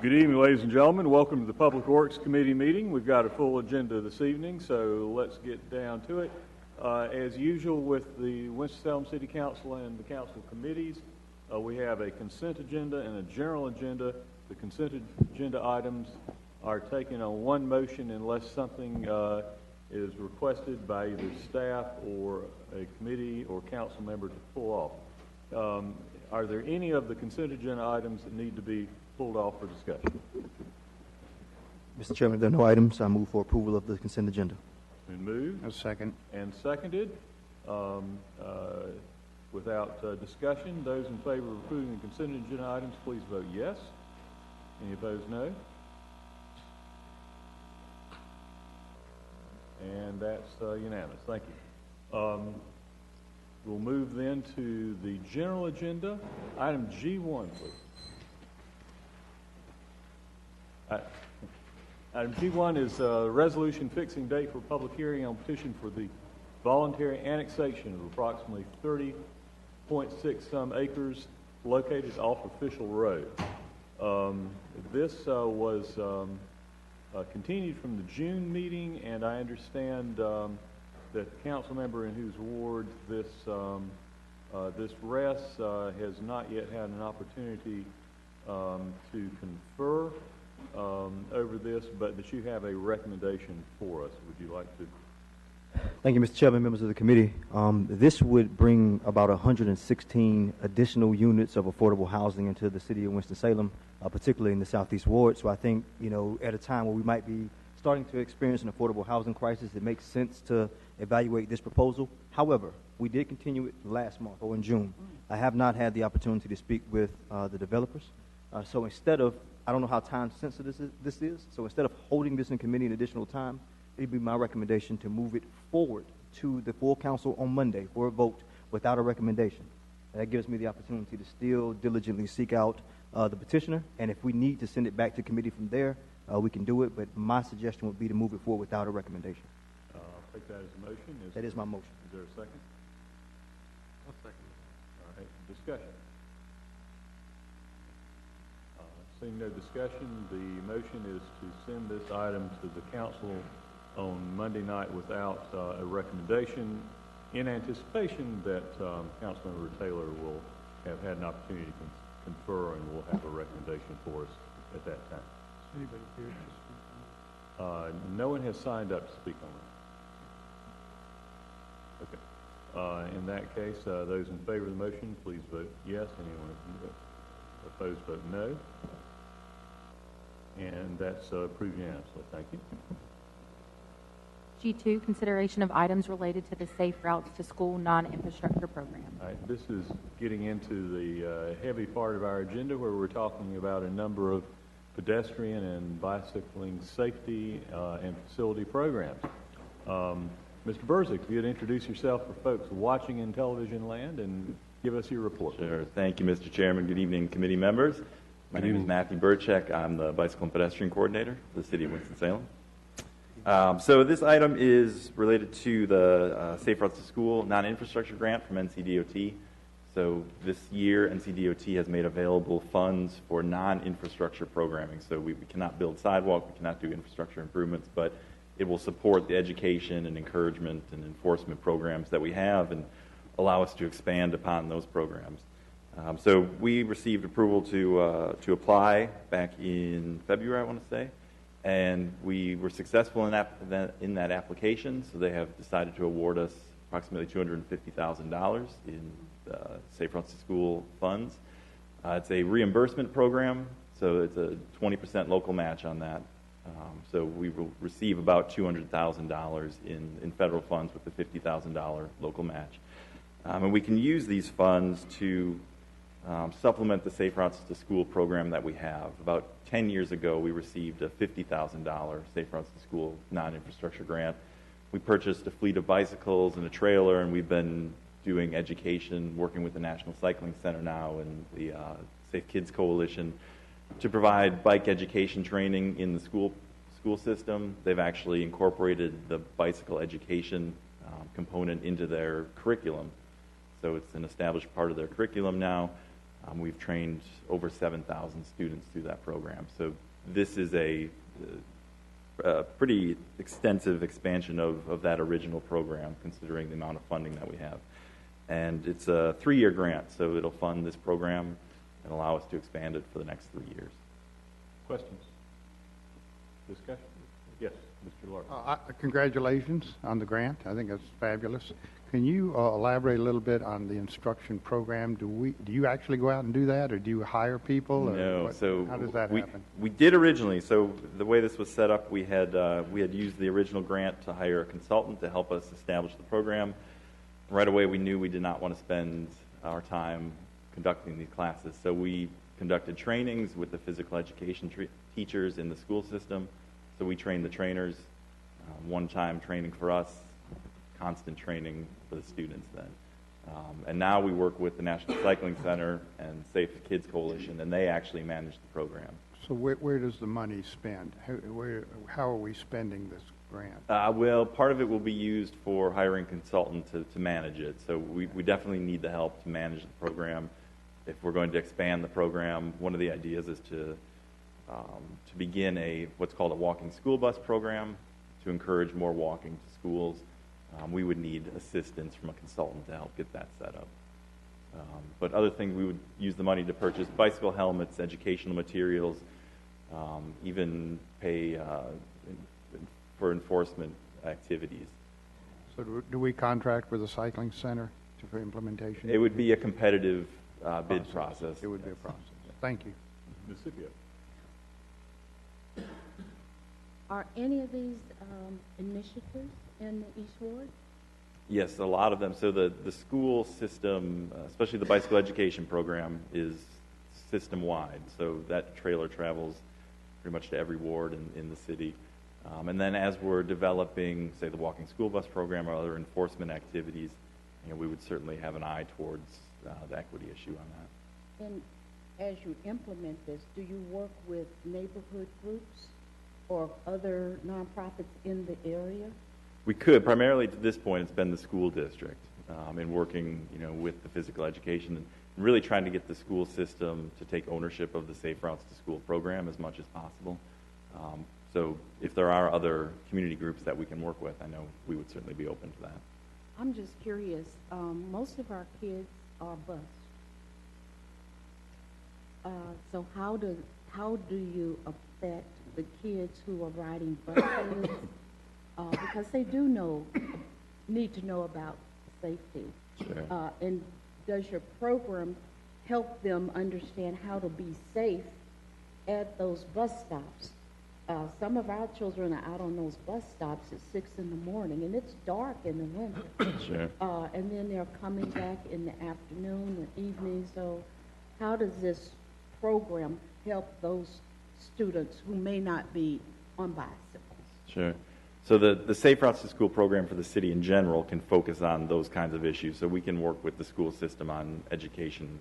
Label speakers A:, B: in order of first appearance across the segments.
A: Good evening, ladies and gentlemen. Welcome to the Public Works Committee meeting. We've got a full agenda this evening, so let's get down to it. As usual with the Winston-Salem City Council and the council committees, we have a consent agenda and a general agenda. The consent agenda items are taken on one motion unless something is requested by either staff or a committee or council member to pull off. Are there any of the consent agenda items that need to be pulled off for discussion?
B: Mr. Chairman, if there are no items, I move for approval of the consent agenda.
A: Been moved.
C: A second.
A: And seconded. Without discussion, those in favor of approving the consent agenda items, please vote yes. Any opposed, no. And that's unanimous. Thank you. We'll move then to the general agenda. Item G1, please. Item G1 is a resolution fixing date for public hearing on petition for the voluntary annexation of approximately 30.6 some acres located off Official Road. This was continued from the June meeting, and I understand that the council member in whose ward this rests has not yet had an opportunity to confer over this, but that you have a recommendation for us. Would you like to?
B: Thank you, Mr. Chairman, members of the committee. This would bring about 116 additional units of affordable housing into the city of Winston-Salem, particularly in the Southeast Ward. So I think, at a time where we might be starting to experience an affordable housing crisis, it makes sense to evaluate this proposal. However, we did continue it last month or in June. I have not had the opportunity to speak with the developers. So instead of, I don't know how time sensitive this is, so instead of holding this in committee an additional time, it would be my recommendation to move it forward to the full council on Monday for a vote without a recommendation. And that gives me the opportunity to still diligently seek out the petitioner, and if we need to send it back to committee from there, we can do it, but my suggestion would be to move it forward without a recommendation.
A: I'll take that as a motion.
B: That is my motion.
A: Is there a second?
C: I'll second.
A: All right, discussion. Seeing no discussion, the motion is to send this item to the council on Monday night without a recommendation, in anticipation that Councilmember Taylor will have had an opportunity to confer and will have a recommendation for us at that time.
C: Is anybody here to speak on it?
A: No one has signed up to speak on it. Okay. In that case, those in favor of the motion, please vote yes. Anyone opposed, vote no. And that's approved unanimously. Thank you.
D: G2, consideration of items related to the Safe Routes to School non-infrastructure program.
A: All right, this is getting into the heavy part of our agenda where we're talking about a number of pedestrian and bicycling safety and facility programs. Mr. Burzik, if you'd introduce yourself for folks watching in television land and give us your report.
E: Sure. Thank you, Mr. Chairman. Good evening, committee members. My name is Matthew Burchek. I'm the Bicycle and Pedestrian Coordinator for the City of Winston-Salem. So this item is related to the Safe Routes to School non-infrastructure grant from NCDOT. So this year, NCDOT has made available funds for non-infrastructure programming. So we cannot build sidewalk, we cannot do infrastructure improvements, but it will support the education and encouragement and enforcement programs that we have and allow us to expand upon those programs. So we received approval to apply back in February, I want to say, and we were successful in that application. So they have decided to award us approximately $250,000 in Safe Routes to School funds. It's a reimbursement program, so it's a 20% local match on that. So we will receive about $200,000 in federal funds with the $50,000 local match. And we can use these funds to supplement the Safe Routes to School program that we have. About 10 years ago, we received a $50,000 Safe Routes to School non-infrastructure grant. We purchased a fleet of bicycles and a trailer, and we've been doing education, working with the National Cycling Center now and the Safe Kids Coalition to provide bike education training in the school system. They've actually incorporated the bicycle education component into their curriculum. So it's an established part of their curriculum now. We've trained over 7,000 students through that program. So this is a pretty extensive expansion of that original program, considering the amount of funding that we have. And it's a 3-year grant, so it'll fund this program and allow us to expand it for the next 3 years.
A: Questions? Discussion? Yes, Mr. Larkin.
C: Congratulations on the grant. I think that's fabulous. Can you elaborate a little bit on the instruction program? Do you actually go out and do that, or do you hire people? Or
E: No. So
C: how does that happen?
E: We did originally. So the way this was set up, we had used the original grant to hire a consultant to help us establish the program. Right away, we knew we did not want to spend our time conducting these classes. So we conducted trainings with the physical education teachers in the school system. So we trained the trainers, one-time training for us, constant training for the students then. And now we work with the National Cycling Center and Safe Kids Coalition, and they actually manage the program.
C: So where does the money spend? How are we spending this grant?
E: Well, part of it will be used for hiring a consultant to manage it. So we definitely need the help to manage the program. If we're going to expand the program, one of the ideas is to begin what's called a walking school bus program to encourage more walking to schools. We would need assistance from a consultant to help get that set up. But other things, we would use the money to purchase bicycle helmets, educational materials, even pay for enforcement activities.
C: So do we contract with the cycling center for implementation?
E: It would be a competitive bid process.
C: It would be a process. Thank you.
A: Ms. Scipio.
F: Are any of these initiatives in the East Ward?
E: Yes, a lot of them. So the school system, especially the bicycle education program, is system-wide. So that trailer travels pretty much to every ward in the city. And then as we're developing, say, the walking school bus program or other enforcement activities, we would certainly have an eye towards the equity issue on that.
F: And as you implement this, do you work with neighborhood groups or other nonprofits in the area?
E: We could. Primarily to this point, it's been the school district in working, with the physical education and really trying to get the school system to take ownership of the Safe Routes to School program as much as possible. So if there are other community groups that we can work with, I know we would certainly be open to that.
F: I'm just curious. Most of our kids are bused. So how do you affect the kids who are riding buses? Because they do need to know about safety.
E: Sure.
F: And does your program help them understand how to be safe at those bus stops? Some of our children are out on those bus stops at 6 in the morning, and it's dark in the winter.
E: Sure.
F: And then they're coming back in the afternoon or evening. So how does this program help those students who may not be on bicycles?
E: Sure. So the Safe Routes to School program for the city in general can focus on those kinds of issues. So we can work with the school system on education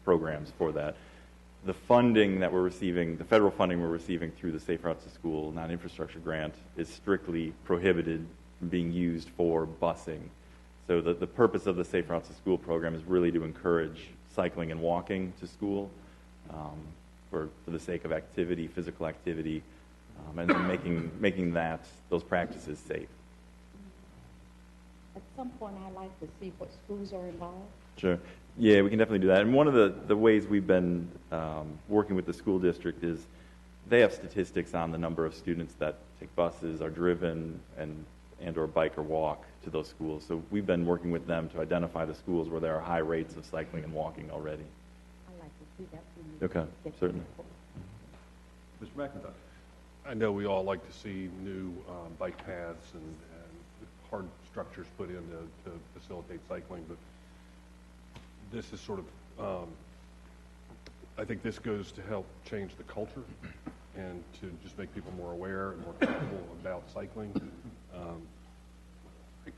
E: programs for that. The funding that we're receiving, the federal funding we're receiving through the Safe Routes to School non-infrastructure grant is strictly prohibited from being used for busing. So the purpose of the Safe Routes to School program is really to encourage cycling and walking to school for the sake of activity, physical activity, and then making those practices safe.
F: At some point, I'd like to see what schools are involved.
E: Sure. Yeah, we can definitely do that. And one of the ways we've been working with the school district is they have statistics on the number of students that take buses, are driven, and or bike or walk to those schools. So we've been working with them to identify the schools where there are high rates of cycling and walking already.
F: I'd like to see that from you.
E: Okay, certainly.
A: Mr. McIntosh.
G: I know we all like to see new bike paths and hard structures put in to facilitate cycling, but this is sort of, I think this goes to help change the culture and to just make people more aware and more comfortable about cycling.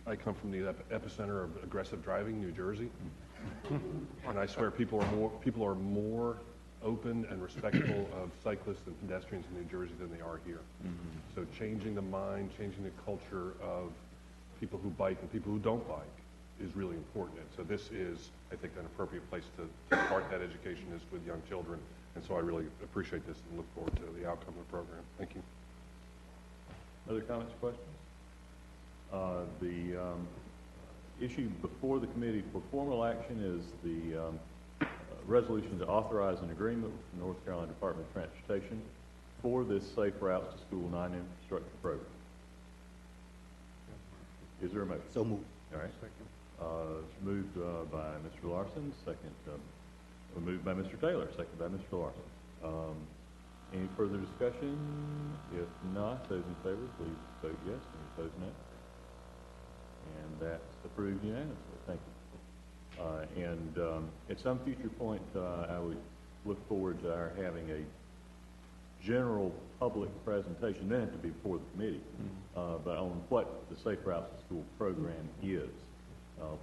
G: I come from the epicenter of aggressive driving, New Jersey, and I swear people are more open and respectful of cyclists and pedestrians in New Jersey than they are here. Mm-hmm. So changing the mind, changing the culture of people who bike and people who don't bike is really important. And so this is, I think, an appropriate place to start that education is with young children. And so I really appreciate this and look forward to the outcome of the program. Thank you.
A: Other comments or questions? The issue before the committee for formal action is the resolution to authorize an agreement with the North Carolina Department of Transportation for this Safe Routes to School non-infrastructure program. Is there a motion?
B: So moved.
A: All right. It's moved by Mr. Larson, second, moved by Mr. Taylor, second by Mr. Larson. Any further discussion? If not, those in favor, please vote yes. Any opposed, no. And that's approved unanimously. Thank you. At some future point, I would look forward to our having a general public presentation, doesn't have to be before the committee, but on what the Safe Routes to School program is,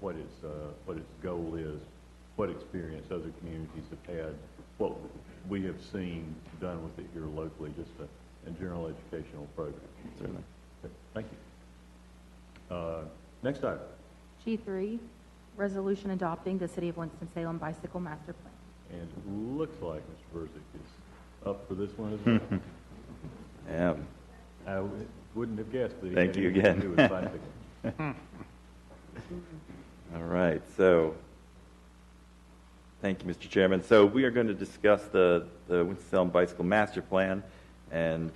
A: what its goal is, what experience other communities have had, what we have seen done with it here locally, just a general educational program.
E: Certainly.
A: Okay, thank you. Next item.
D: G3, resolution adopting the City of Winston-Salem Bicycle Master Plan.
A: And it looks like Mr. Burzik is up for this one as well.
E: Yeah.
A: I wouldn't have guessed that he
E: Thank
A: had
E: you
A: anything
E: again.
A: to do with bicycling.
E: All right. So, thank you, Mr. Chairman. So we are going to discuss the Winston-Salem Bicycle Master Plan and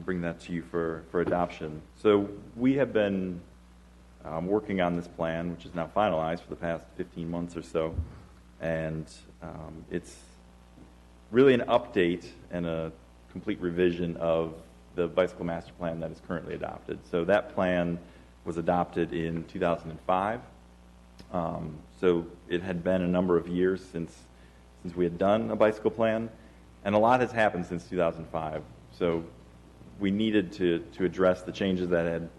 E: bring that to you for adoption. So we have been working on this plan, which is now finalized for the past 15 months or so, and it's really an update and a complete revision of the bicycle master plan that is currently adopted. So that plan was adopted in 2005. So it had been a number of years since we had done a bicycle plan, and a lot has happened since 2005. So we needed to address the changes that had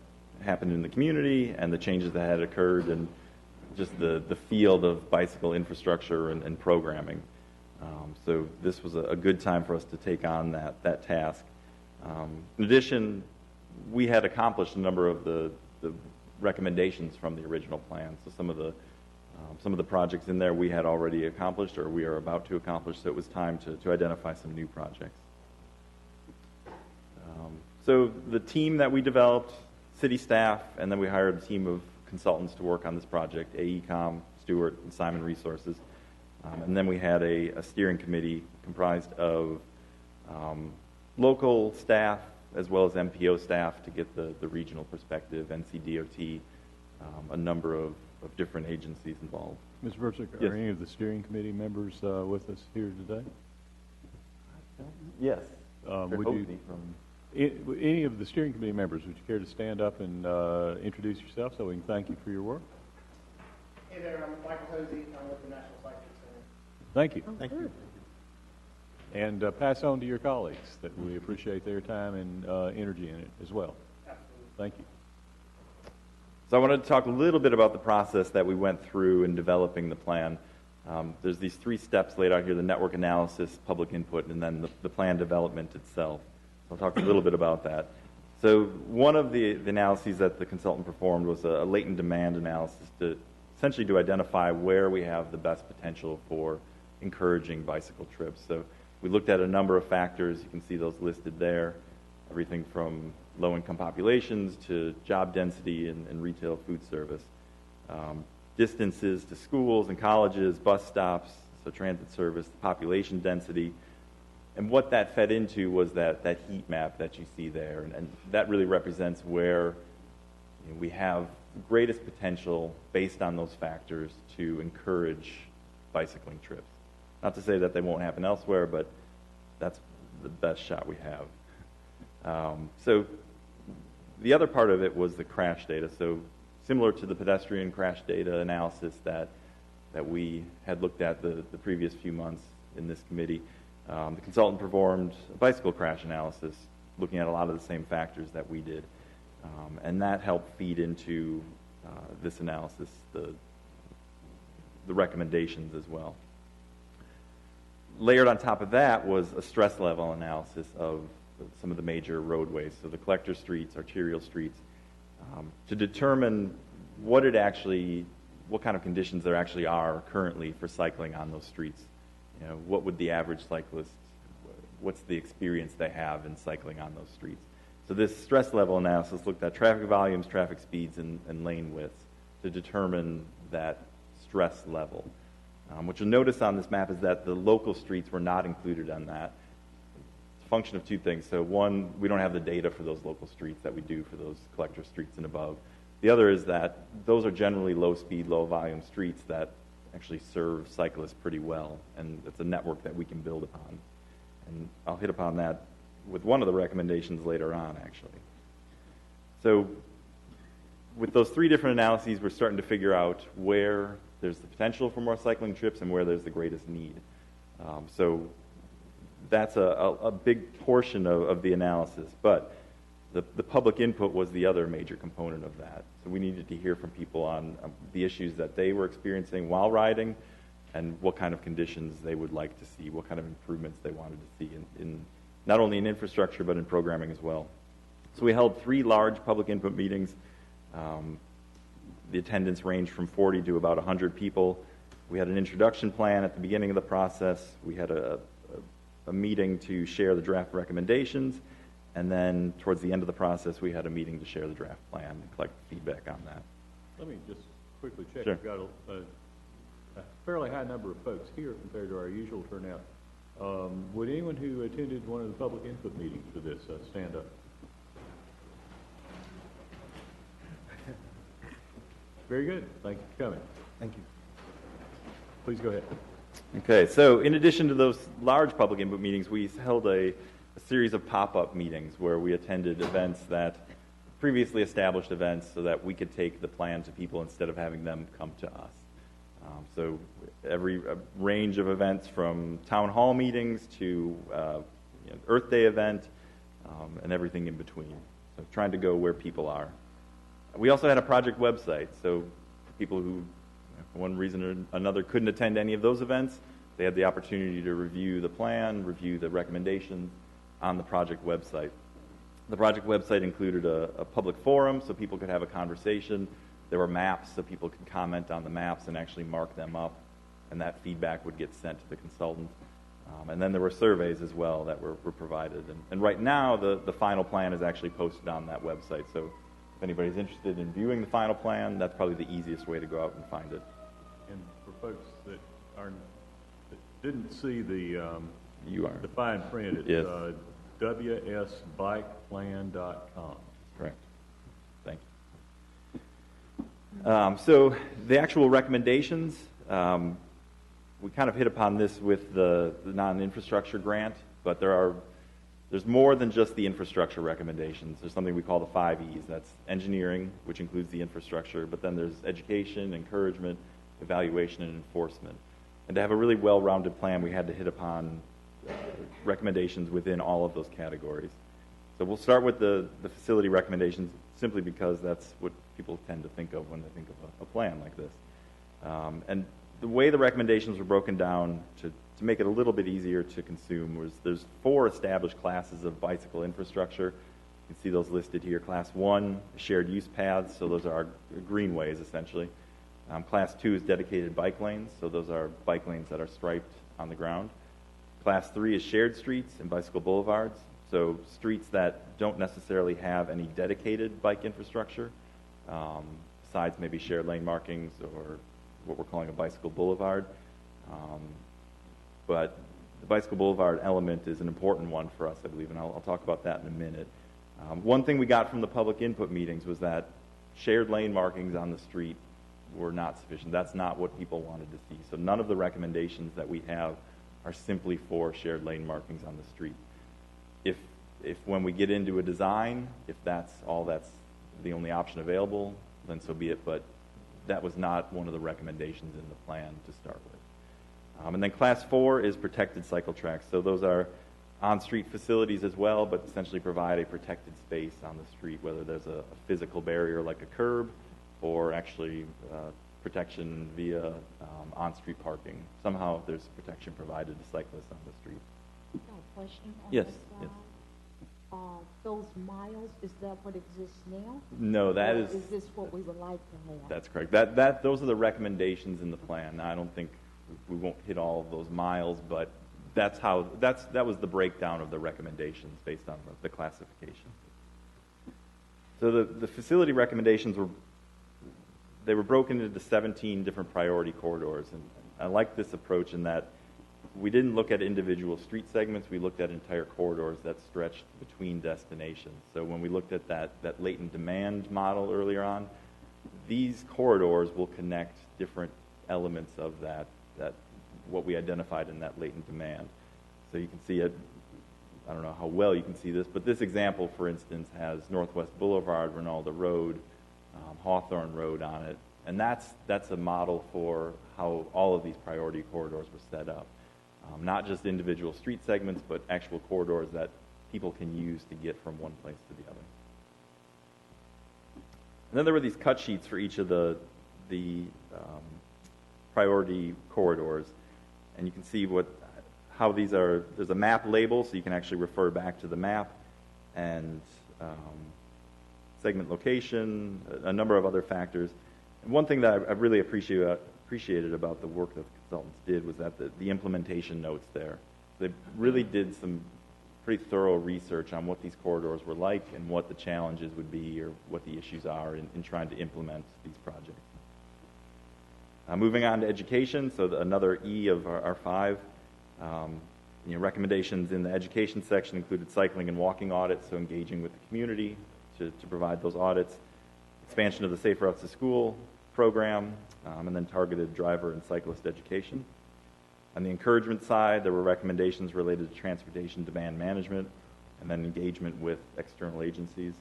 E: happened in the community and the changes that had occurred in just the field of bicycle infrastructure and programming. So this was a good time for us to take on that task. In addition, we had accomplished a number of the recommendations from the original plan. So some of the projects in there we had already accomplished or we are about to accomplish, so it was time to identify some new projects. So the team that we developed, city staff, and then we hired a team of consultants to work on this project, AECOM, Stewart, and Simon Resources. And then we had a steering committee comprised of local staff as well as MPO staff to get the regional perspective, NCDOT, a number of different agencies involved.
A: Mr. Burzik,
E: Yes.
A: are any of the steering committee members with us here today?
E: Yes.
A: Would you, any of the steering committee members, would you care to stand up and introduce yourself so we can thank you for your work?
H: Hey there, I'm Michael Hosey. I'm with the National Cyclists Center.
A: Thank you.
B: Thank you.
A: And pass on to your colleagues that we appreciate their time and energy in it as well.
H: Absolutely.
A: Thank you.
E: So I wanted to talk a little bit about the process that we went through in developing the plan. There's these 3 steps laid out here: the network analysis, public input, and then the plan development itself. So I'll talk a little bit about that. So one of the analyses that the consultant performed was a latent demand analysis to essentially to identify where we have the best potential for encouraging bicycle trips. So we looked at a number of factors. You can see those listed there. Everything from low-income populations to job density and retail food service. Distances to schools and colleges, bus stops, so transit service, population density. And what that fed into was that heat map that you see there. And that really represents where we have greatest potential based on those factors to encourage bicycling trips. Not to say that they won't happen elsewhere, but that's the best shot we have. So the other part of it was the crash data. So similar to the pedestrian crash data analysis that we had looked at the previous few months in this committee, the consultant performed a bicycle crash analysis looking at a lot of the same factors that we did. And that helped feed into this analysis, the recommendations as well. Layered on top of that was a stress level analysis of some of the major roadways, so the collector streets, arterial streets, to determine what it actually what kind of conditions there actually are currently for cycling on those streets. You know, what would the average cyclist, what's the experience they have in cycling on those streets? So this stress level analysis looked at traffic volumes, traffic speeds, and lane widths to determine that stress level. What you'll notice on this map is that the local streets were not included on that. It's a function of two things. So one, we don't have the data for those local streets that we do for those collector streets and above. The other is that those are generally low-speed, low-volume streets that actually serve cyclists pretty well, and it's a network that we can build upon. And I'll hit upon that with one of the recommendations later on, actually. So with those three different analyses, we're starting to figure out where there's the potential for more cycling trips and where there's the greatest need. So that's a big portion of the analysis, but the public input was the other major component of that. So we needed to hear from people on the issues that they were experiencing while riding and what kind of conditions they would like to see, what kind of improvements they wanted to see in not only in infrastructure but in programming as well. So we held 3 large public input meetings. The attendance ranged from 40 to about 100 people. We had an introduction plan at the beginning of the process. We had a meeting to share the draft recommendations, and then towards the end of the process, we had a meeting to share the draft plan and collect feedback on that.
A: Let me just quickly check.
E: Sure.
A: We've got a fairly high number of folks here compared to our usual turnout. Would anyone who attended one of the public input meetings for this stand up? Very good. Thank you for coming.
B: Thank you.
A: Please go ahead.
E: Okay, so in addition to those large public input meetings, we held a series of pop-up meetings where we attended events that previously established events so that we could take the plan to people instead of having them come to us. So every range of events from town hall meetings to Earth Day event and everything in between. So trying to go where people are. We also had a project website, so for people who, for one reason or another, couldn't attend any of those events, they had the opportunity to review the plan, review the recommendations on the project website. The project website included a public forum so people could have a conversation. There were maps so people could comment on the maps and actually mark them up, and that feedback would get sent to the consultant. And then there were surveys as well that were provided. And right now, the final plan is actually posted on that website. So if anybody's interested in viewing the final plan, that's probably the easiest way to go out and find it.
A: And for folks that didn't see the the fine print, it's
E: Yes.
A: WSBikePlan.com.
E: Correct. Thank you. So the actual recommendations, we kind of hit upon this with the non-infrastructure grant, but there's more than just the infrastructure recommendations. There's something we call the 5 E's. That's engineering, which includes the infrastructure, but then there's education, encouragement, evaluation, and enforcement. And to have a really well-rounded plan, we had to hit upon recommendations within all of those categories. So we'll start with the facility recommendations simply because that's what people tend to think of when they think of a plan like this. And the way the recommendations were broken down to make it a little bit easier to consume was there's 4 established classes of bicycle infrastructure. You can see those listed here. Class 1, shared use paths, so those are our greenways essentially. Class 2 is dedicated bike lanes, so those are bike lanes that are striped on the ground. Class 3 is shared streets and bicycle boulevards, so streets that don't necessarily have any dedicated bike infrastructure, besides maybe shared lane markings or what we're calling a bicycle boulevard. But the bicycle boulevard element is an important one for us, I believe, and I'll talk about that in a minute. One thing we got from the public input meetings was that shared lane markings on the street were not sufficient. That's not what people wanted to see. So none of the recommendations that we have are simply for shared lane markings on the street. If when we get into a design, if that's the only option available, then so be it. But that was not one of the recommendations in the plan to start with. And then class 4 is protected cycle tracks. So those are on-street facilities as well, but essentially provide a protected space on the street, whether there's a physical barrier like a curb or actually protection via on-street parking. Somehow there's protection provided to cyclists on the street.
F: I got a question on
E: Yes,
F: this slide.
E: yes.
F: those miles, is that what exists now?
E: No, that
F: Or
E: is,
F: Is this what we would like to have?
E: that's correct. Those are the recommendations in the plan. I don't think we won't hit all of those miles, but that was the breakdown of the recommendations based on the classification. So the facility recommendations were broken into 17 different priority corridors, and I like this approach in that we didn't look at individual street segments, we looked at entire corridors that stretched between destinations. So when we looked at that latent demand model earlier on, these corridors will connect different elements of that what we identified in that latent demand. So you can see it, I don't know how well you can see this, but this example, for instance, has Northwest Boulevard, Rinalda Road, Hawthorne Road on it, and that's a model for how all of these priority corridors were set up. Not just individual street segments, but actual corridors that people can use to get from one place to the other. And then there were these cut sheets for each of the priority corridors, and you can see how these are. There's a map label, so you can actually refer back to the map, and segment location, a number of other factors. And one thing that I really appreciated about the work that the consultants did was that the implementation notes there. They really did some pretty thorough research on what these corridors were like and what the challenges would be or what the issues are in trying to implement these projects. Moving on to education, so another E of our 5. Recommendations in the education section included cycling and walking audits, so engaging with the community to provide those audits, expansion of the Safe Routes to School program, and then targeted driver and cyclist education. On the encouragement side, there were recommendations related to transportation demand management and then engagement with external agencies.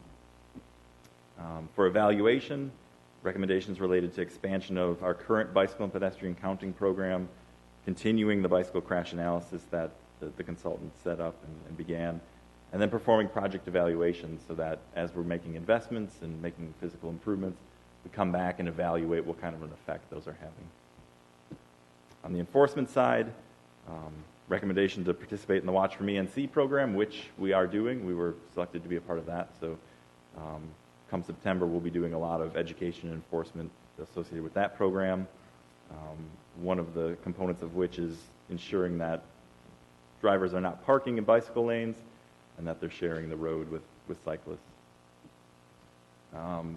E: For evaluation, recommendations related to expansion of our current bicycle and pedestrian counting program, continuing the bicycle crash analysis that the consultant set up and began, and then performing project evaluations so that as we're making investments and making physical improvements, we come back and evaluate what kind of an effect those are having. On the enforcement side, recommendation to participate in the Watch for Me NC program, which we are doing. We were selected to be a part of that, so come September we'll be doing a lot of education and enforcement associated with that program. One of the components of which is ensuring that drivers are not parking in bicycle lanes and that they're sharing the road with cyclists.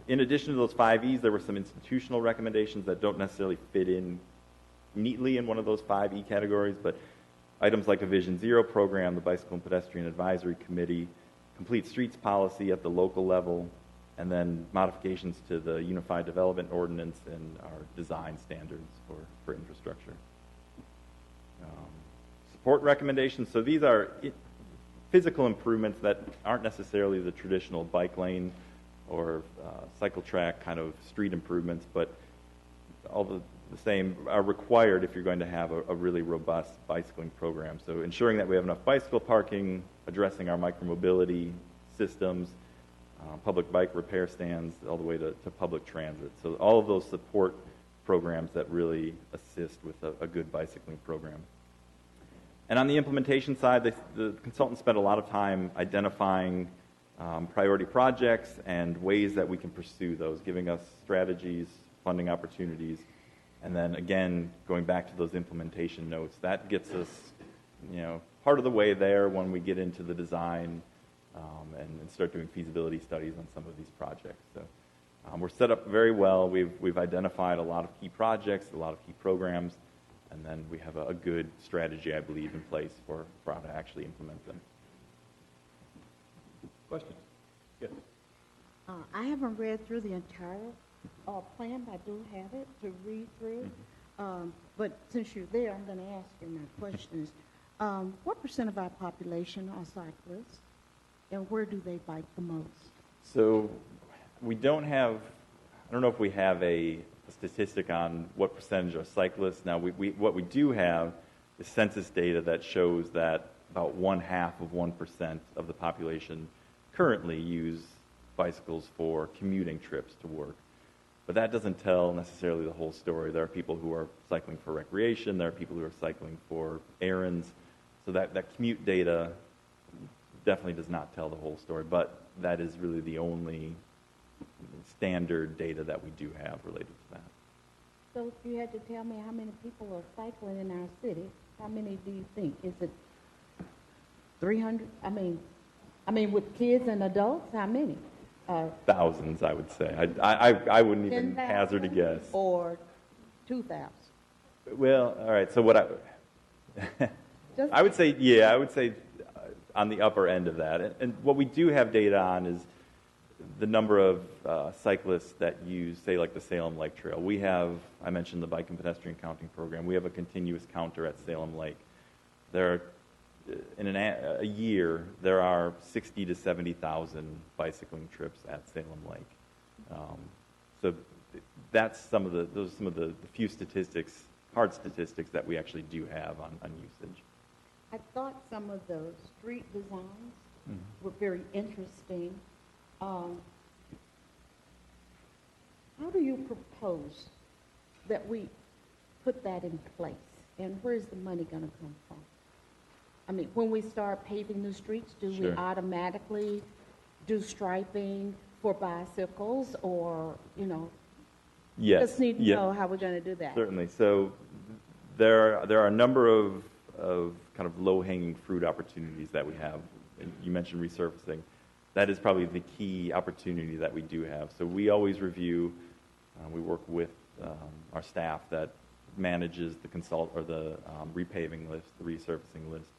E: In addition to those 5 E's, there were some institutional recommendations that don't necessarily fit in neatly in one of those 5 E categories, but items like a Vision Zero program, the Bicycle and Pedestrian Advisory Committee, complete streets policy at the local level, and then modifications to the Unified Development Ordinance and our design standards for infrastructure. Support recommendations, so these are physical improvements that aren't necessarily the traditional bike lane or cycle track kind of street improvements, but all the same are required if you're going to have a really robust bicycling program. So ensuring that we have enough bicycle parking, addressing our micromobility systems, public bike repair stands, all the way to public transit. So all of those support programs that really assist with a good bicycling program. And on the implementation side, the consultants spent a lot of time identifying priority projects and ways that we can pursue those, giving us strategies, funding opportunities, and then again, going back to those implementation notes. That gets us, part of the way there when we get into the design and start doing feasibility studies on some of these projects. So we're set up very well. We've identified a lot of key projects, a lot of key programs, and then we have a good strategy, I believe, in place for how to actually implement them.
A: Questions? Yes.
F: I haven't read through the entire plan, but I do have it to read through. But since you're there, I'm going to ask you my questions. What % of our population are cyclists, and where do they bike the most?
E: So we don't have, I don't know if we have a statistic on what percentage are cyclists. Now, what we do have is census data that shows that about 1/2% of the population currently use bicycles for commuting trips to work. But that doesn't tell necessarily the whole story. There are people who are cycling for recreation. There are people who are cycling for errands. So that commute data definitely does not tell the whole story, but that is really the only standard data that we do have related to that.
F: So if you had to tell me how many people are cycling in our city, how many do you think? Is it 300? I mean, with kids and adults, how many?
E: Thousands, I would say. I wouldn't even
F: 10,000
E: hazard a guess.
F: Or 2,000?
E: Well, all right. So what I would say, yeah, I would say on the upper end of that. And what we do have data on is the number of cyclists that use, say, like the Salem Lake Trail. We have, I mentioned the bike and pedestrian counting program. We have a continuous counter at Salem Lake. There are, in a year, there are 60 to 70,000 bicycling trips at Salem Lake. So that's those are some of the few statistics, hard statistics that we actually do have on usage.
F: I thought some of the street designs were very interesting. How do you propose that we put that in place? And where's the money going to come from? I mean, when we start paving the streets, do we automatically do striping for bicycles, or,
E: Yes.
F: just need to know how we're going to do that?
E: Certainly. So there are a number of kind of low-hanging fruit opportunities that we have. And you mentioned resurfacing. That is probably the key opportunity that we do have. So we always review. We work with our staff that manages the repaving list, the resurfacing list,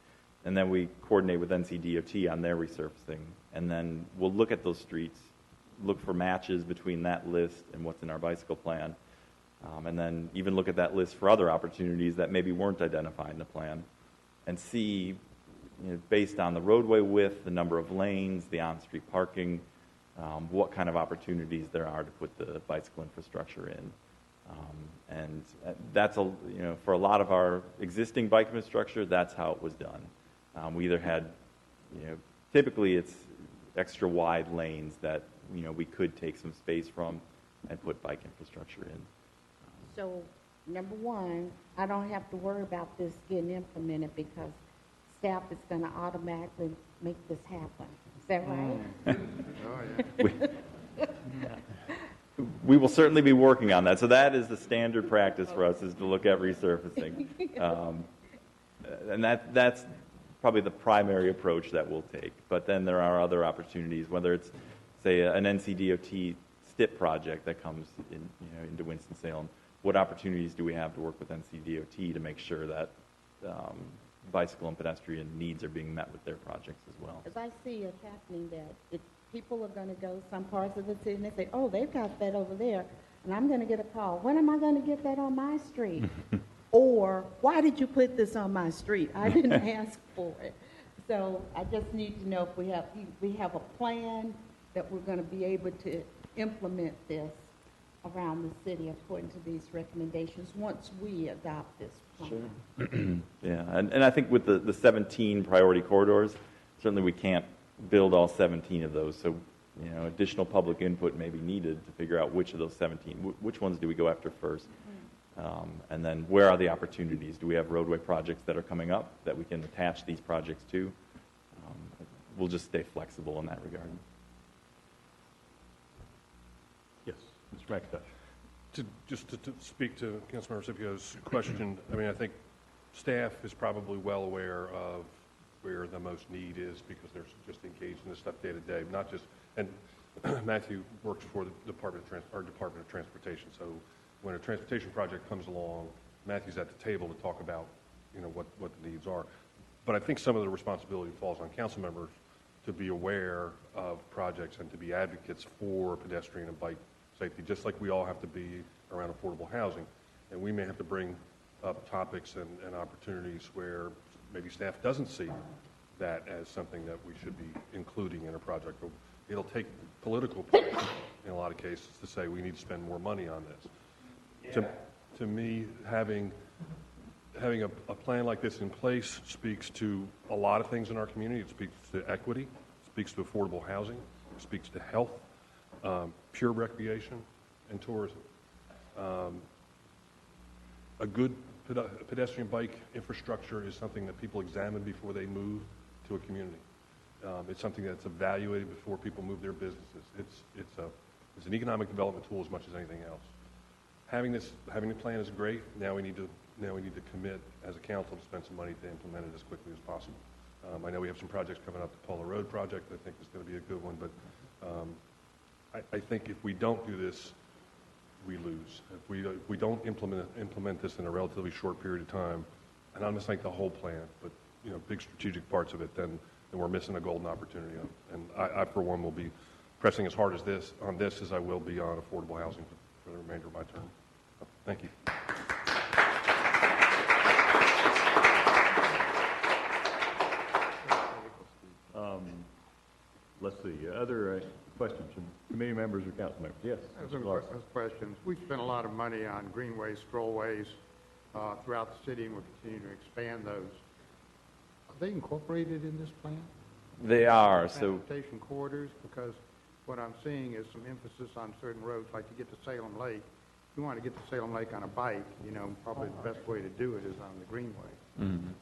E: and then we coordinate with NCDOT on their resurfacing. And then we'll look at those streets, look for matches between that list and what's in our bicycle plan, and then even look at that list for other opportunities that maybe weren't identified in the plan, and see, based on the roadway width, the number of lanes, the on-street parking, what kind of opportunities there are to put the bicycle infrastructure in. And that's for a lot of our existing bike infrastructure, that's how it was done. We either had, typically it's extra wide lanes that we could take some space from and put bike infrastructure in.
F: So, number one, I don't have to worry about this getting implemented because staff is going to automatically make this happen. Is that right?
C: Oh, yeah.
E: We will certainly be working on that. So that is the standard practice for us, is to look at resurfacing. And that's probably the primary approach that we'll take. But then there are other opportunities, whether it's, say, an NCDOT STIP project that comes into Winston-Salem. What opportunities do we have to work with NCDOT to make sure that bicycle and pedestrian needs are being met with their projects as well?
F: As I see it happening, that if people are going to go some parts of the city and they say, oh, they've got that over there, and I'm going to get a call. When am I going to get that on my street? Or, why did you put this on my street? I didn't ask for it. So I just need to know if we have a plan that we're going to be able to implement this around the city according to these recommendations once we adopt this plan.
E: Sure. Yeah, and I think with the 17 priority corridors, certainly we can't build all 17 of those. So, additional public input may be needed to figure out which of those 17, which ones do we go after first? And then where are the opportunities? Do we have roadway projects that are coming up that we can attach these projects to? We'll just stay flexible in that regard.
A: Yes, Mr. McIntosh.
G: To speak to Councilmember Scipio's question, I mean, I think staff is probably well aware of where the most need is because they're just engaged in this stuff day to day, not just, and Matthew works for the Department of Transportation, so when a transportation project comes along, Matthew's at the table to talk about, what the needs are. But I think some of the responsibility falls on council members to be aware of projects and to be advocates for pedestrian and bike safety, just like we all have to be around affordable housing. And we may have to bring up topics and opportunities where maybe staff doesn't see that as something that we should be including in a project. But it'll take political pressure in a lot of cases to say we need to spend more money on this. Yeah. To me, having a plan like this in place speaks to a lot of things in our community. It speaks to equity, speaks to affordable housing, speaks to health, pure recreation, and tourism. A good pedestrian bike infrastructure is something that people examine before they move to a community. It's something that's evaluated before people move their businesses. It's an economic development tool as much as anything else. Having the plan is great. Now we need to commit as a council to spend some money to implement it as quickly as possible. I know we have some projects coming up. The Polo Road project, I think, is going to be a good one. But I think if we don't do this, we lose. If we don't implement this in a relatively short period of time, and I'm going to think the whole plan, but big strategic parts of it, then we're missing a golden opportunity. And I for one, will be pressing as hard on this as I will be on affordable housing for the remainder of my term. Thank you.
A: Let's see, other questions from committee members or council members? Yes.
C: Some questions. We've spent a lot of money on greenways, strollways throughout the city, and we'll continue to expand those. Are they incorporated in this plan?
E: They are.
C: Transportation corridors, because what I'm seeing is some emphasis on certain roads, like to get to Salem Lake. If you want to get to Salem Lake on a bike, probably the best way to do it is on the greenway. And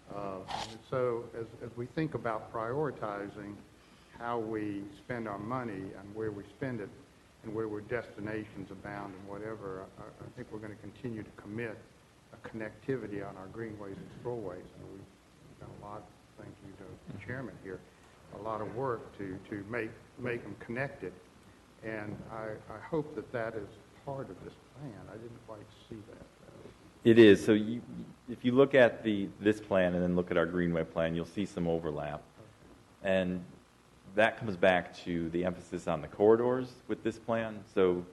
C: so as we think about prioritizing how we spend our money and where we spend it and where we're destinations abound and whatever, I think we're going to continue to commit a connectivity on our greenways and strollways. And we've done a lot, thank you to the chairman here, a lot of work to make them connected. And I hope that is part of this plan. I didn't quite see that.
E: It is. So if you look at this plan and then look at our Greenway plan, you'll see some overlap. And that comes back to the emphasis on the corridors with this plan. So,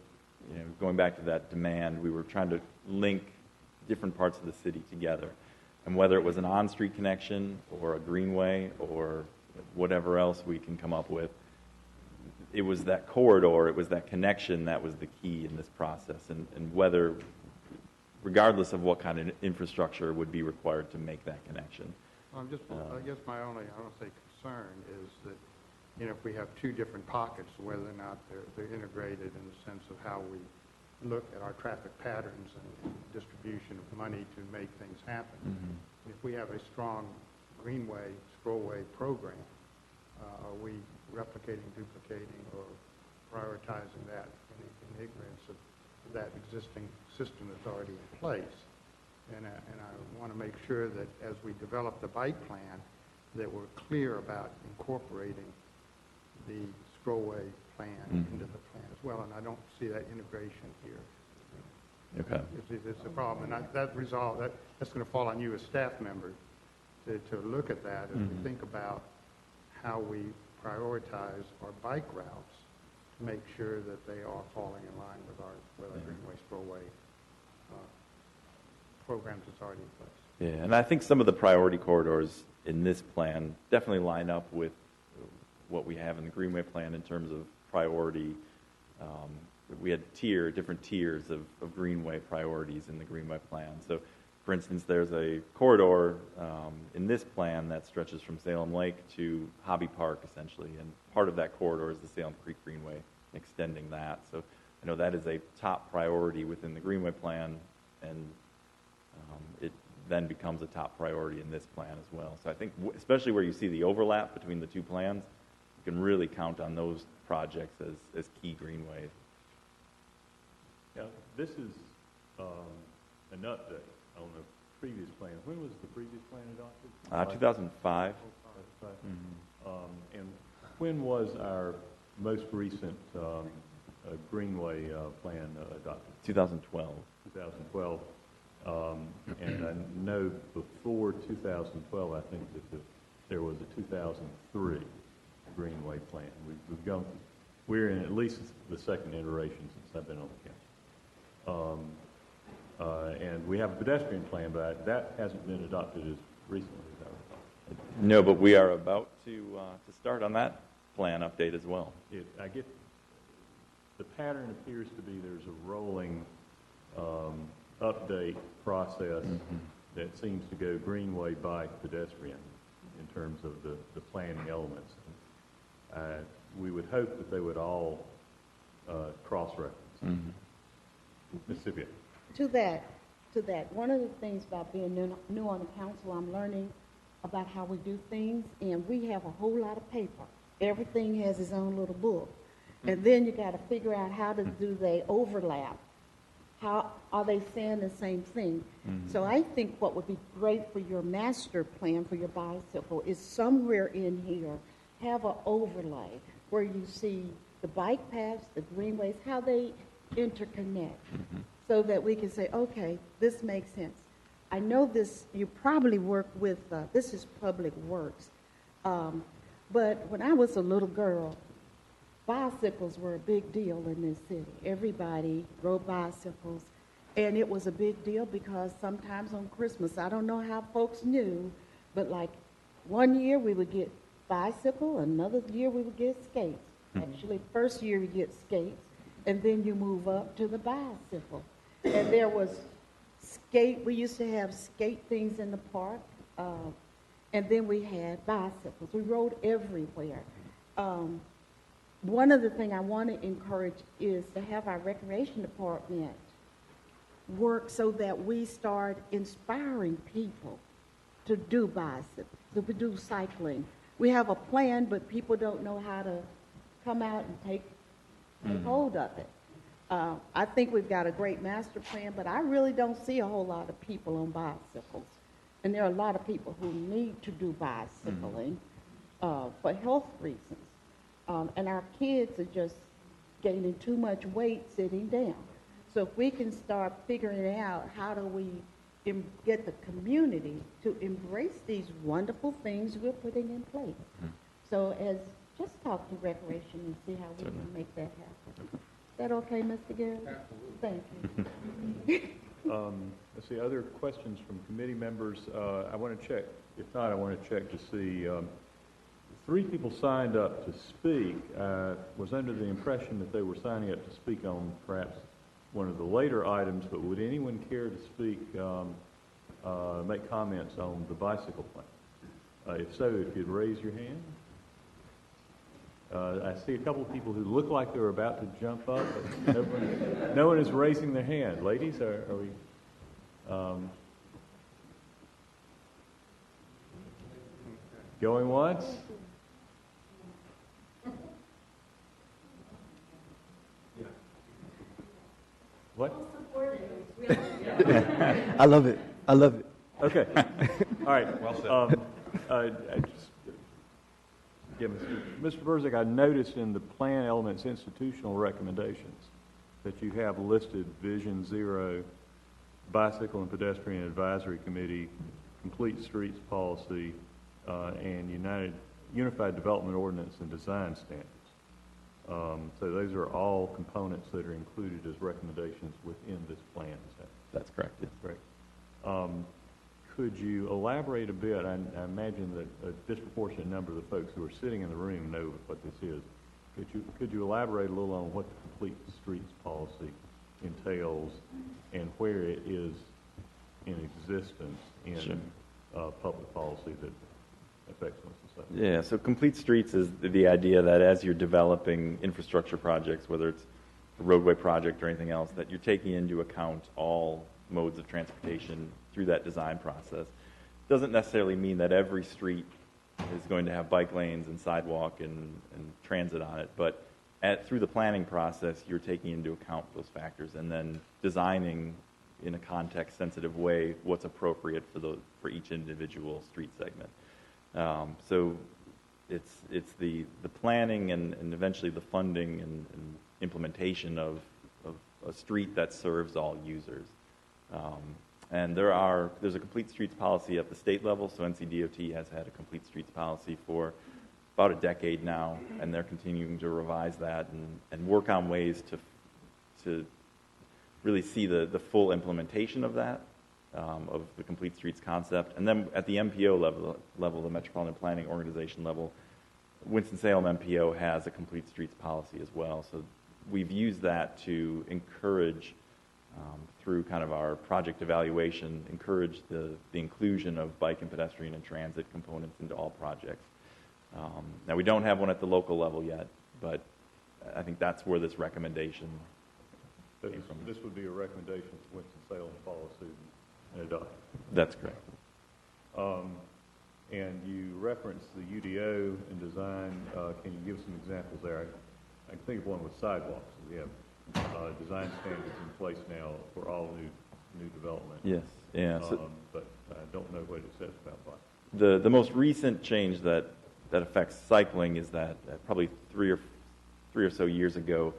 E: going back to that demand, we were trying to link different parts of the city together. And whether it was an on-street connection or a greenway or whatever else we can come up with, it was that corridor, it was that connection that was the key in this process. And whether, regardless of what kind of infrastructure would be required to make that connection.
C: I guess my only, I don't say concern is that, if we have two different pockets, whether or not they're integrated in the sense of how we look at our traffic patterns and distribution of money to make things happen. If we have a strong greenway, strollway program, are we replicating, duplicating, or prioritizing that in ignorance of that existing system that's already in place? And I want to make sure that as we develop the bike plan, that we're clear about incorporating the strollway plan into the plan as well, and I don't see that integration here.
E: Okay.
C: It's a problem, and that's going to fall on you as staff members to look at that as we think about how we prioritize our bike routes to make sure that they are falling in line with our greenway, strollway programs that's already in place.
E: Yeah, and I think some of the priority corridors in this plan definitely line up with what we have in the Greenway plan in terms of priority. We had different tiers of Greenway priorities in the Greenway plan. So, for instance, there's a corridor in this plan that stretches from Salem Lake to Hobby Park, essentially, and part of that corridor is the Salem Creek Greenway, extending that. So I know that is a top priority within the Greenway plan, and it then becomes a top priority in this plan as well. So I think, especially where you see the overlap between the two plans, you can really count on those projects as key greenways.
A: Now, this is an update on the previous plan. When was the previous plan adopted?
E: 2005.
A: And when was our most recent Greenway plan adopted?
E: 2012.
A: 2012. And I know before 2012, I think that there was a 2003 Greenway plan. We're in at least the second iteration since I've been on the council. And we have a pedestrian plan, but that hasn't been adopted as recently as I recall.
E: No, but we are about to start on that plan update as well.
A: I get the pattern appears to be there's a rolling update process that seems to go greenway, bike, pedestrian in terms of the planning elements. We would hope that they would all cross-reference. Mississippi.
F: To that, one of the things about being new on the council, I'm learning about how we do things, and we have a whole lot of paper. Everything has its own little book. And then you got to figure out how do they overlap? How are they saying the same thing? So I think what would be great for your master plan for your bicycle is somewhere in here have an overlay where you see the bike paths, the greenways, how they interconnect, so that we can say, okay, this makes sense. I know this, you probably work with, this is Public Works, but when I was a little girl, bicycles were a big deal in this city. Everybody rode bicycles, and it was a big deal because sometimes on Christmas, I don't know how folks knew, but like one year we would get bicycle, another year we would get skates. Actually, first year you get skates, and then you move up to the bicycle. And there was we used to have skate things in the park, and then we had bicycles. We rode everywhere. One of the things I want to encourage is to have our recreation department work so that we start inspiring people to do bicycles, to do cycling. We have a plan, but people don't know how to come out and take hold of it. I think we've got a great master plan, but I really don't see a whole lot of people on bicycles. And there are a lot of people who need to do bicycling for health reasons. And our kids are just gaining too much weight sitting down. So if we can start figuring out how do we get the community to embrace these wonderful things we're putting in place. So just talk to Recreation and see how we can make that happen. Is that okay, Mr. Gary? Thank you.
A: Let's see, other questions from committee members? I want to check. If not, I want to check to see. 3 people signed up to speak. Was under the impression that they were signing up to speak on perhaps one of the later items, but would anyone care to speak, make comments on the bicycle plan? If so, if you'd raise your hand. I see a couple of people who look like they're about to jump up, but no one is raising their hand. Ladies, are we? Going once? What?
B: I love it. I love it.
A: Okay. All right. Well said. Yeah, Mr. Burzek, I noticed in the plan elements institutional recommendations that you have listed Vision Zero, Bicycle and Pedestrian Advisory Committee, Complete Streets Policy, and Unified Development Ordinance and Design Standards. So those are all components that are included as recommendations within this plan.
E: That's correct.
A: That's correct. Could you elaborate a bit? I imagine that a disproportionate number of the folks who are sitting in the room know what this is. Could you elaborate a little on what the Complete Streets Policy entails and where it is in existence in public policy that affects Winston-Salem?
E: Yeah, so Complete Streets is the idea that as you're developing infrastructure projects, whether it's a roadway project or anything else, that you're taking into account all modes of transportation through that design process. Doesn't necessarily mean that every street is going to have bike lanes and sidewalk and transit on it, but through the planning process, you're taking into account those factors and then designing in a context-sensitive way what's appropriate for each individual street segment. So it's the planning and eventually the funding and implementation of a street that serves all users. And there's a Complete Streets Policy at the state level, so NCDOT has had a Complete Streets Policy for about a decade now, and they're continuing to revise that and work on ways to really see the full implementation of that, of the Complete Streets concept. And then at the MPO level, the Metropolitan Planning Organization level, Winston-Salem MPO has a Complete Streets Policy as well. So we've used that to encourage, through kind of our project evaluation, encourage the inclusion of bike and pedestrian and transit components into all projects. Now, we don't have one at the local level yet, but I think that's where this recommendation came from.
A: This would be a recommendation for Winston-Salem follow suit and adopt.
E: That's correct.
A: And you referenced the UDO and design. Can you give some examples there? I can think of one with sidewalks. We have design standards in place now for all new development.
E: Yes, yeah.
A: But I don't know what it says about bike.
E: The most recent change that affects cycling is that probably three or so years ago,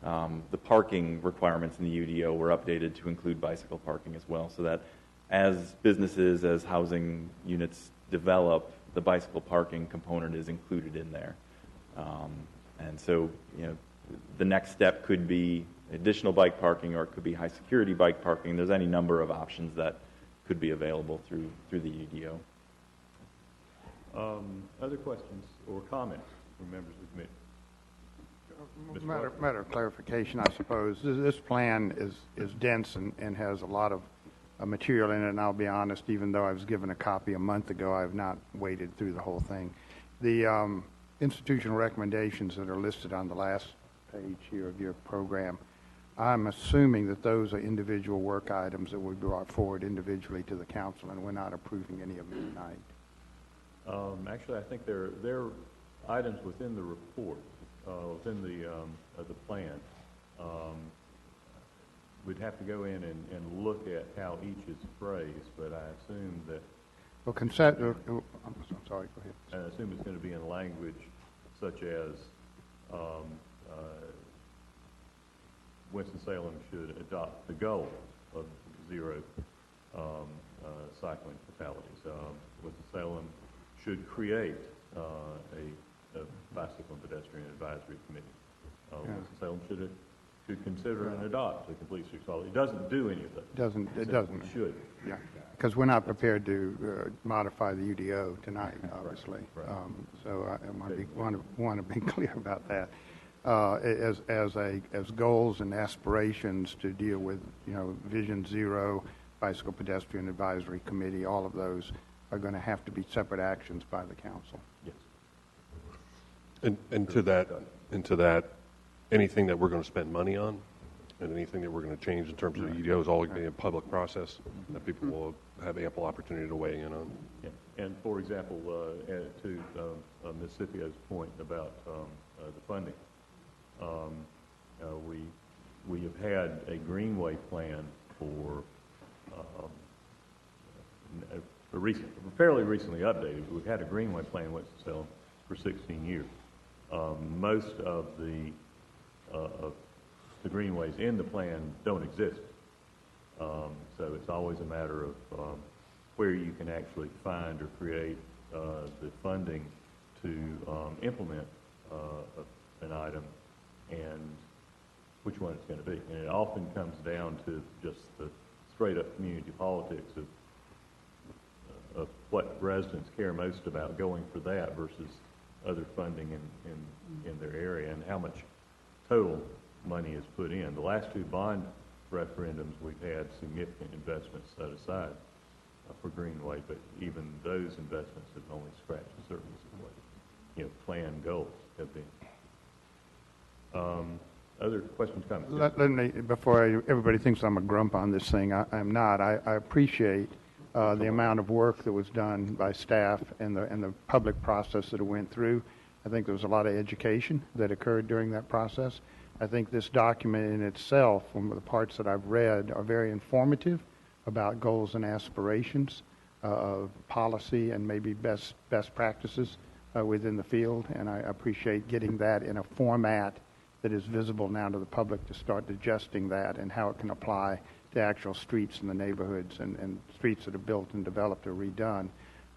E: the parking requirements in the UDO were updated to include bicycle parking as well, so that as businesses, as housing units develop, the bicycle parking component is included in there. And so, the next step could be additional bike parking, or it could be high security bike parking. There's any number of options that could be available through the UDO.
A: Other questions or comments from members of the committee?
C: Matter of clarification, I suppose. This plan is dense and has a lot of material in it, and I'll be honest, even though I was given a copy a month ago, I have not waded through the whole thing. The institutional recommendations that are listed on the last page here of your program, I'm assuming that those are individual work items that will be brought forward individually to the council, and we're not approving any of them tonight.
A: Actually, I think they're items within the report, within the plan. We'd have to go in and look at how each is phrased, but I assume that.
C: Well, I'm sorry, go ahead.
A: I assume it's going to be in language such as Winston-Salem should adopt the goal of zero cycling fatalities. Winston-Salem should create a bicycle and pedestrian advisory committee. Winston-Salem should consider and adopt a complete street solid. It doesn't do any of that.
C: It doesn't.
A: It should.
C: Yeah, because we're not prepared to modify the UDO tonight, obviously.
A: Right.
C: So I want to be clear about that. As goals and aspirations to deal with, Vision Zero, Bicycle Pedestrian Advisory Committee, all of those are going to have to be separate actions by the council.
A: Yes.
G: And to that, anything that we're going to spend money on, and anything that we're going to change in terms of the UDO is all going to be a public process that people will have ample opportunity to weigh in on.
A: Yeah. And for example, to Ms. Scipio's point about the funding, we have had a greenway plan for fairly recently updated. We've had a greenway plan in Winston-Salem for 16 years. Most of the greenways in the plan don't exist. So it's always a matter of where you can actually find or create the funding to implement an item and which one it's going to be. And it often comes down to just the straight-up community politics of what residents care most about going for that versus other funding in their area and how much total money is put in. The last two bond referendums, we've had significant investments set aside for Greenway, but even those investments have only scratched the surface of what planned goals have been. Other questions, comments?
C: Let me, before everybody thinks I'm a grump on this thing, I'm not. I appreciate the amount of work that was done by staff and the public process that it went through. I think there was a lot of education that occurred during that process. I think this document in itself, from the parts that I've read, are very informative about goals and aspirations of policy and maybe best practices within the field. And I appreciate getting that in a format that is visible now to the public to start digesting that and how it can apply to actual streets in the neighborhoods and streets that are built and developed or redone.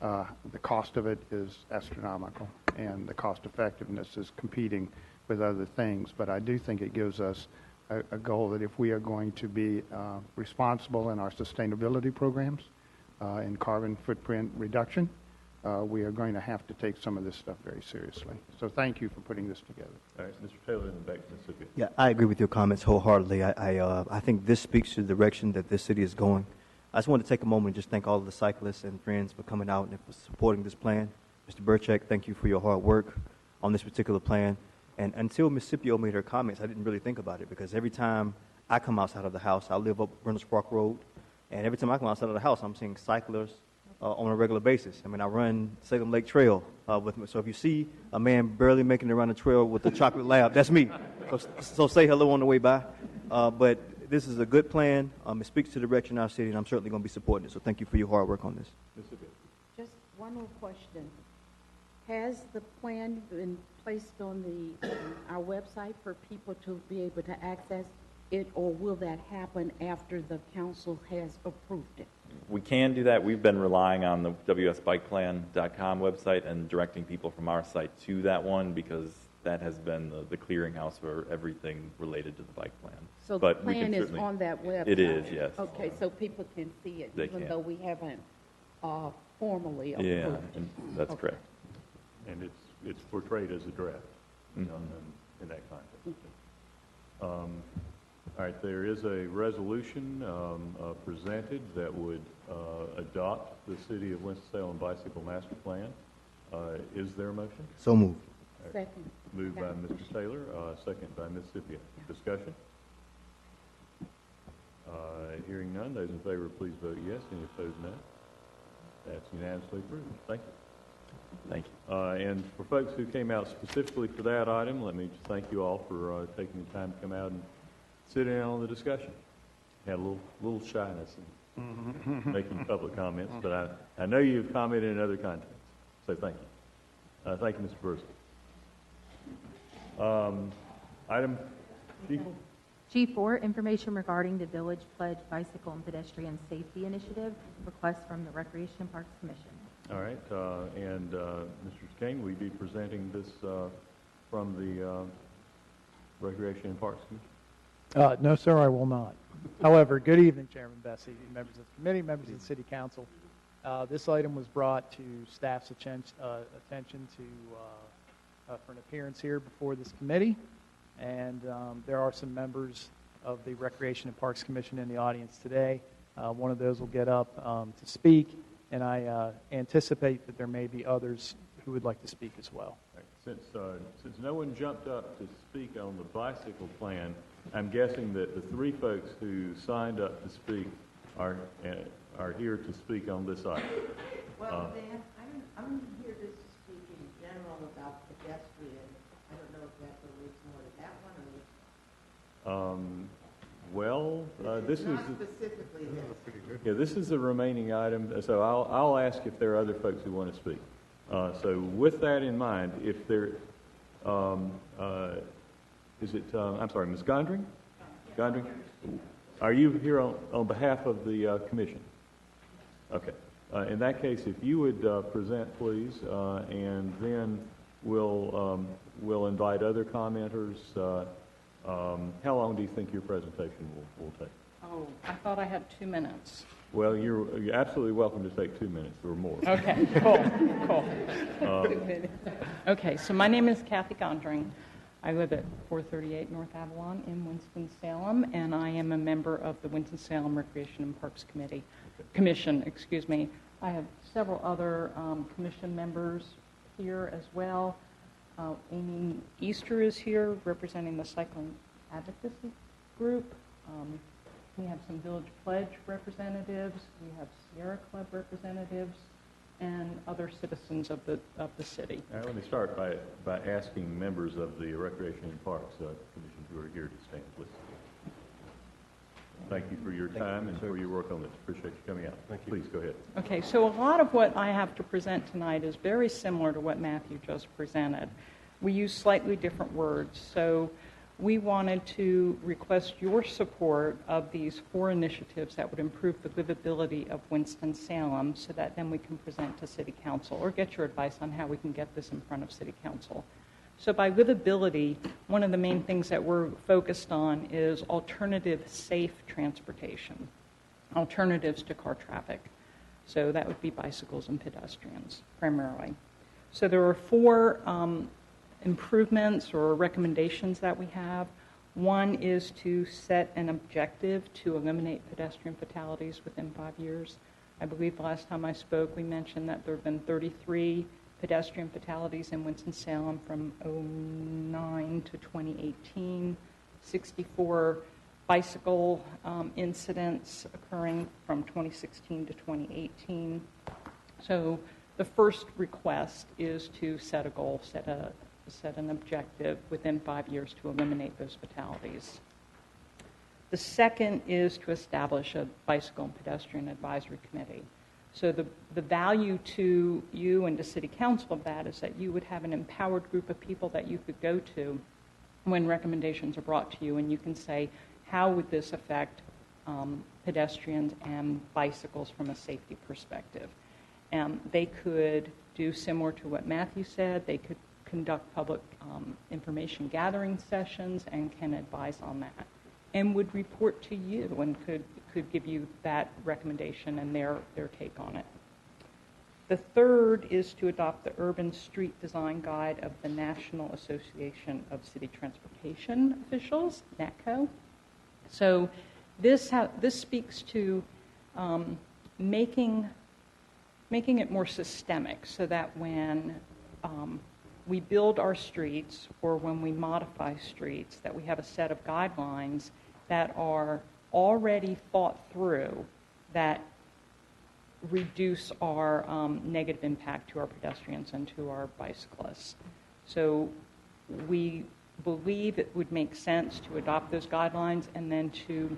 C: The cost of it is astronomical, and the cost effectiveness is competing with other things. But I do think it gives us a goal that if we are going to be responsible in our sustainability programs, in carbon footprint reduction, we are going to have to take some of this stuff very seriously. So thank you for putting this together.
A: All right, Mr. Taylor, and then back to Mississippi.
B: Yeah, I agree with your comments wholeheartedly. I think this speaks to the direction that this city is going. I just want to take a moment and just thank all of the cyclists and friends for coming out and for supporting this plan. Mr. Burchak, thank you for your hard work on this particular plan. And until Ms. Scipio made her comments, I didn't really think about it, because every time I come outside of the house, I live up Reynolds Park Road, and every time I come outside of the house, I'm seeing cyclists, on a regular basis. I mean, I run Salem Lake Trail with me. So if you see a man barely making it around the trail with the chocolate lab, that's me. So say hello on the way by. But this is a good plan. It speaks to the direction of our city, and I'm certainly going to be supporting it. So thank you for your hard work on this.
F: Just one more question. Has the plan been placed on our website for people to be able to access it, or will that happen after the council has approved it?
E: We can do that. We've been relying on the wsbikeplan.com website and directing people from our site to that one because that has been the clearinghouse for everything related to the bike plan.
F: So
E: but
F: the plan is on that website?
E: It is, yes.
F: Okay, so people can see it, even though we haven't formally approved it?
E: Yeah, and that's correct.
A: And it's portrayed as a draft in that context. All right, there is a resolution presented that would adopt the City of Winston-Salem Bicycle Master Plan. Is there a motion?
B: So moved.
A: Right.
F: Second.
A: Moved by Mr. Taylor, second by Ms. Scipio. Discussion? Hearing none, those in favor, please vote yes. Any opposed, no. That's unanimously approved. Thank you.
E: Thank you.
A: And for folks who came out specifically for that item, let me just thank you all for taking the time to come out and sit in on the discussion. Had a little shyness in making public comments, but I know you've commented in other contexts, so thank you. Thank you, Mr. Burson. Item
D: G4, information regarding the Village Pledge Bicycle and Pedestrian Safety Initiative, request from the Recreation and Parks Commission.
A: All right, and Mr. Kane, will you be presenting this from the Recreation and Parks Commission?
I: No, sir, I will not. However, good evening, Chairman Bessie, members of the committee, members of the City Council. This item was brought to staff's attention for an appearance here before this committee, and there are some members of the Recreation and Parks Commission in the audience today. One of those will get up to speak, and I anticipate that there may be others who would like to speak as well.
A: Since no one jumped up to speak on the bicycle plan, I'm guessing that the three folks who signed up to speak are here to speak on this item.
J: Well, Dan, I'm here just to speak in general about pedestrian. I don't know if that relates more to that one or
A: This is
J: not specifically this.
A: Yeah, this is the remaining item. So I'll ask if there are other folks who want to speak. So with that in mind, if there is it, I'm sorry, Ms. Gondring? Gondring? Are you here on behalf of the commission? Okay. In that case, if you would present, please, and then we'll invite other commenters. How long do you think your presentation will take?
K: Oh, I thought I had 2 minutes.
A: Well, you're absolutely welcome to take 2 minutes or more.
K: Okay, cool. 2 minutes. Okay, so my name is Kathy Gondring. I live at 438 North Avalon in Winston-Salem, and I am a member of the Winston-Salem Recreation and Parks Commission. I have several other commission members here as well. Amy Easter is here representing the Cycling Advocacy Group. We have some Village Pledge representatives. We have Sierra Club representatives and other citizens of the city.
A: All right, let me start by asking members of the Recreation and Parks Commission who are here to stand, please. Thank you for your time and for your work on this. Appreciate you coming out. Thank you. Please go ahead.
K: Okay, so a lot of what I have to present tonight is very similar to what Matthew just presented. We use slightly different words. So we wanted to request your support of these 4 initiatives that would improve the livability of Winston-Salem so that then we can present to City Council or get your advice on how we can get this in front of City Council. So by livability, one of the main things that we're focused on is alternative safe transportation, alternatives to car traffic. So that would be bicycles and pedestrians primarily. So there are 4 improvements or recommendations that we have. One is to set an objective to eliminate pedestrian fatalities within 5 years. I believe the last time I spoke, we mentioned that there have been 33 pedestrian fatalities in Winston-Salem from 2009 to 2018, 64 bicycle incidents occurring from 2016 to 2018. So the first request is to set a goal, set an objective within 5 years to eliminate those fatalities. The second is to establish a bicycle and pedestrian advisory committee. So the value to you and to City Council of that is that you would have an empowered group of people that you could go to when recommendations are brought to you, and you can say, how would this affect pedestrians and bicycles from a safety perspective? They could do similar to what Matthew said. They could conduct public information gathering sessions and can advise on that, and would report to you and could give you that recommendation and their take on it. The third is to adopt the Urban Street Design Guide of the National Association of City Transportation Officials, NATCO. So this speaks to making it more systemic, so that when we build our streets or when we modify streets, that we have a set of guidelines that are already thought through that reduce our negative impact to our pedestrians and to our bicyclists. So we believe it would make sense to adopt those guidelines and then to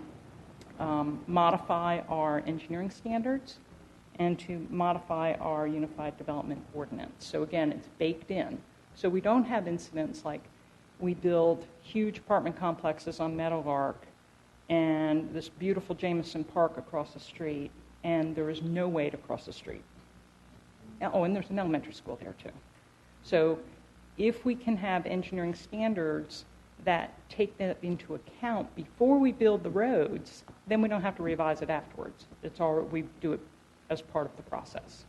K: modify our engineering standards and to modify our Unified Development Ordinance. So again, it's baked in. So we don't have incidents like we build huge apartment complexes on Meadowlark and this beautiful Jameson Park across the street, and there is no way to cross the street. Oh, and there's an elementary school there too. So if we can have engineering standards that take that into account before we build the roads, then we don't have to revise it afterwards. We do it as part of the process.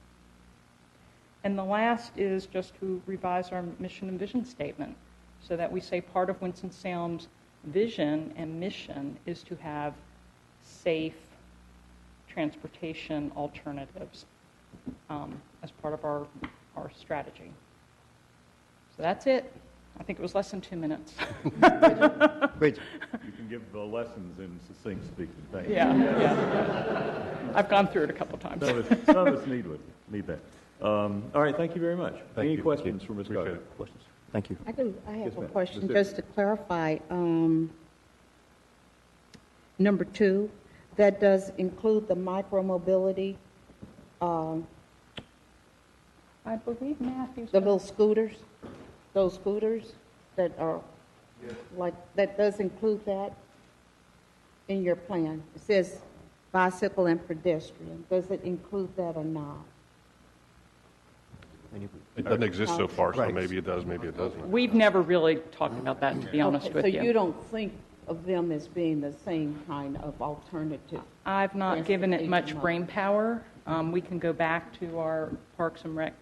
K: And the last is just to revise our mission and vision statement so that we say part of Winston-Salem's vision and mission is to have safe transportation alternatives as part of our strategy. So that's it. I think it was less than 2 minutes.
B: Great.
A: You can give the lessons in succinct speaking. Thank you.
K: Yeah. I've gone through it a couple times.
A: Some of us need that. All right, thank you very much. Any questions for Ms. Carter?
B: Questions? Thank you.
F: I have
A: Yes,
F: a
A: ma'am.
F: question,
A: Ms.
F: just to clarify. Number 2, that does include the micromobility,
K: I believe Matthew's...
F: the little scooters, those scooters that are like, that does include that in your plan. It says bicycle and pedestrian. Does it include that or not?
G: It doesn't exist so far, so
B: Right.
G: maybe it does, maybe it doesn't.
K: We've never really talked about that, to be honest with
F: So
K: you.
F: you don't think of them as being the same kind of alternative?
K: I've not given it much
F: Transportation
K: brain power. We can go back to our Parks and Rec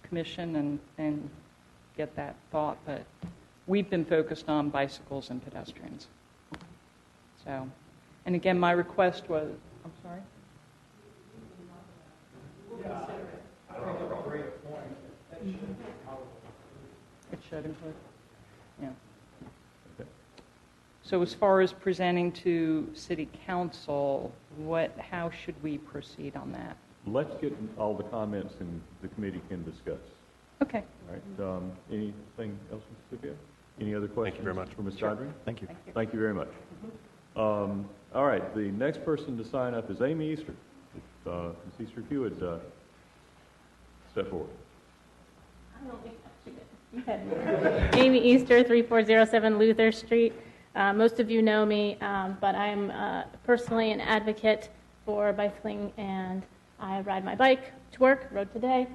K: Commission and get that thought, but we've been focused on bicycles and pedestrians. So, and again, my request was, I'm sorry? It should include, yeah. So as far as presenting to City Council, how should we proceed on that?
A: Let's get all the comments and the committee can discuss.
K: Okay.
A: All right. Anything else, Mr. Scipio? Any other questions?
G: Thank you very much.
A: For Ms. Godring?
B: Thank you.
A: Thank you very much. All right. The next person to sign up is Amy Easter. Ms. Easter, if you would step forward.
L: Amy Easter, 3407 Luther Street. Most of you know me, but I'm personally an advocate for bicycling, and I ride my bike to work, rode today.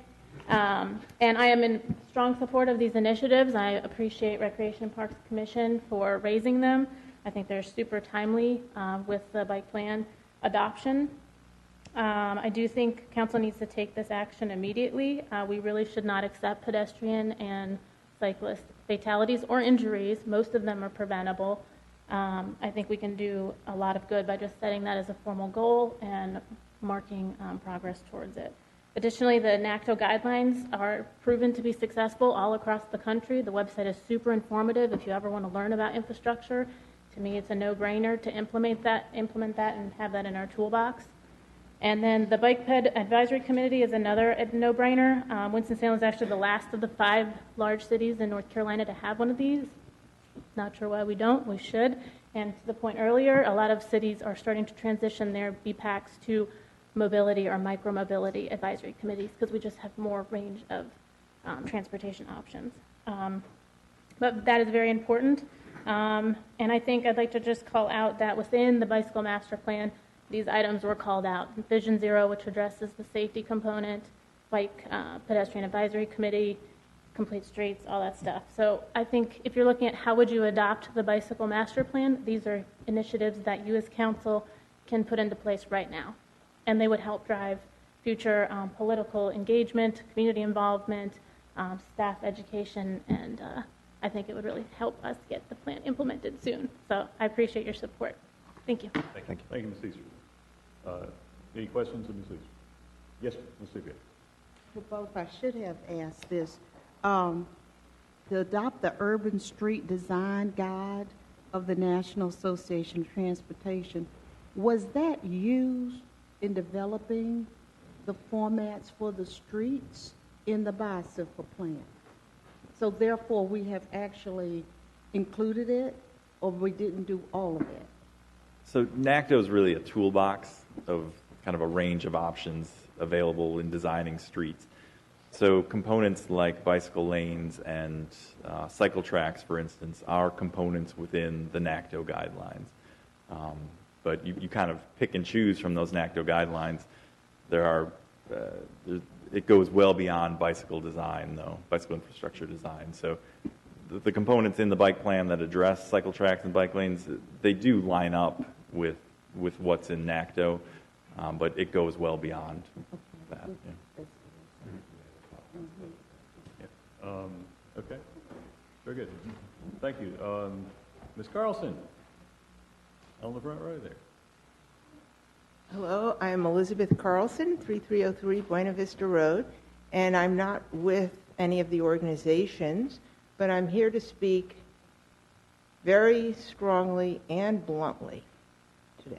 L: And I am in strong support of these initiatives. I appreciate Recreation and Parks Commission for raising them. I think they're super timely with the bike plan adoption. I do think council needs to take this action immediately. We really should not accept pedestrian and cyclist fatalities or injuries. Most of them are preventable. I think we can do a lot of good by just setting that as a formal goal and marking progress towards it. Additionally, the NACTO guidelines are proven to be successful all across the country. The website is super informative if you ever want to learn about infrastructure. To me, it's a no-brainer to implement that and have that in our toolbox. And then the Bike Ped Advisory Committee is another no-brainer. Winston-Salem is actually the last of the 5 large cities in North Carolina to have one of these. Not sure why we don't. We should. And to the point earlier, a lot of cities are starting to transition their BPACs to mobility or micro-mobility advisory committees because we just have more range of transportation options. But that is very important. And I think I'd like to just call out that within the bicycle master plan, these items were called out. Vision Zero, which addresses the safety component, Bike Pedestrian Advisory Committee, Complete Streets, all that stuff. So I think if you're looking at how would you adopt the bicycle master plan, these are initiatives that you as council can put into place right now. And they would help drive future political engagement, community involvement, staff education, and I think it would really help us get the plan implemented soon. So I appreciate your support. Thank you.
A: Thank you. Thank you, Ms. Easter. Any questions of Ms. Easter? Yes, Ms. Silvia.
F: For both, I should have asked this. To adopt the Urban Street Design Guide of the National Association of Transportation, was that used in developing the formats for the streets in the bicycle plan? So therefore, we have actually included it, or we didn't do all of it?
E: So NACDO is really a toolbox of kind of a range of options available in designing streets. So components like bicycle lanes and cycle tracks, for instance, are components within the NACDO guidelines. But you kind of pick and choose from those NACDO guidelines. It goes well beyond bicycle design, though, bicycle infrastructure design. So the components in the bike plan that address cycle tracks and bike lanes, they do line up with what's in NACDO, but it goes well beyond that. Yeah. Okay, very good. Thank you. Ms. Carlson, on the front row there.
J: Hello, I am Elizabeth Carlson, 3303 Buena Vista Road, and I'm not with any of the organizations, but I'm here to speak very strongly and bluntly today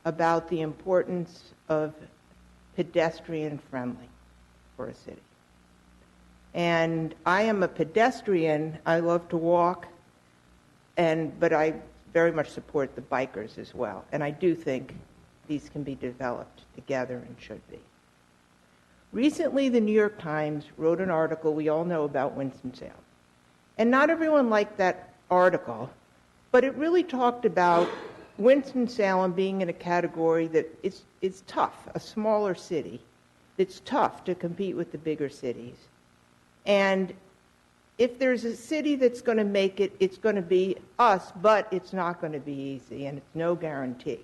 J: about the importance of pedestrian-friendly for a city. And I am a pedestrian. I love to walk, but I very much support the bikers as well. And I do think these can be developed together and should be. Recently, the New York Times wrote an article we all know about Winston-Salem. And not everyone liked that article, but it really talked about Winston-Salem being in a category that it's tough, a smaller city. It's tough to compete with the bigger cities. And if there's a city that's going to make it, it's going to be us, but it's not going to be easy, and it's no guarantee.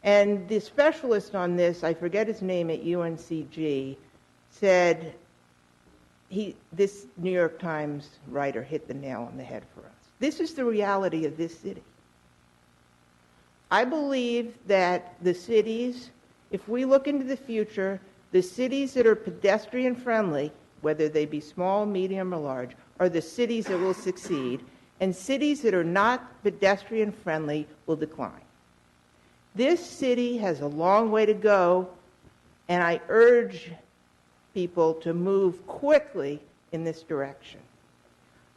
J: And the specialist on this, I forget his name at UNCG, said this New York Times writer hit the nail on the head for us. This is the reality of this city. I believe that the cities, if we look into the future, the cities that are pedestrian-friendly, whether they be small, medium, or large, are the cities that will succeed, and cities that are not pedestrian-friendly will decline. This city has a long way to go, and I urge people to move quickly in this direction.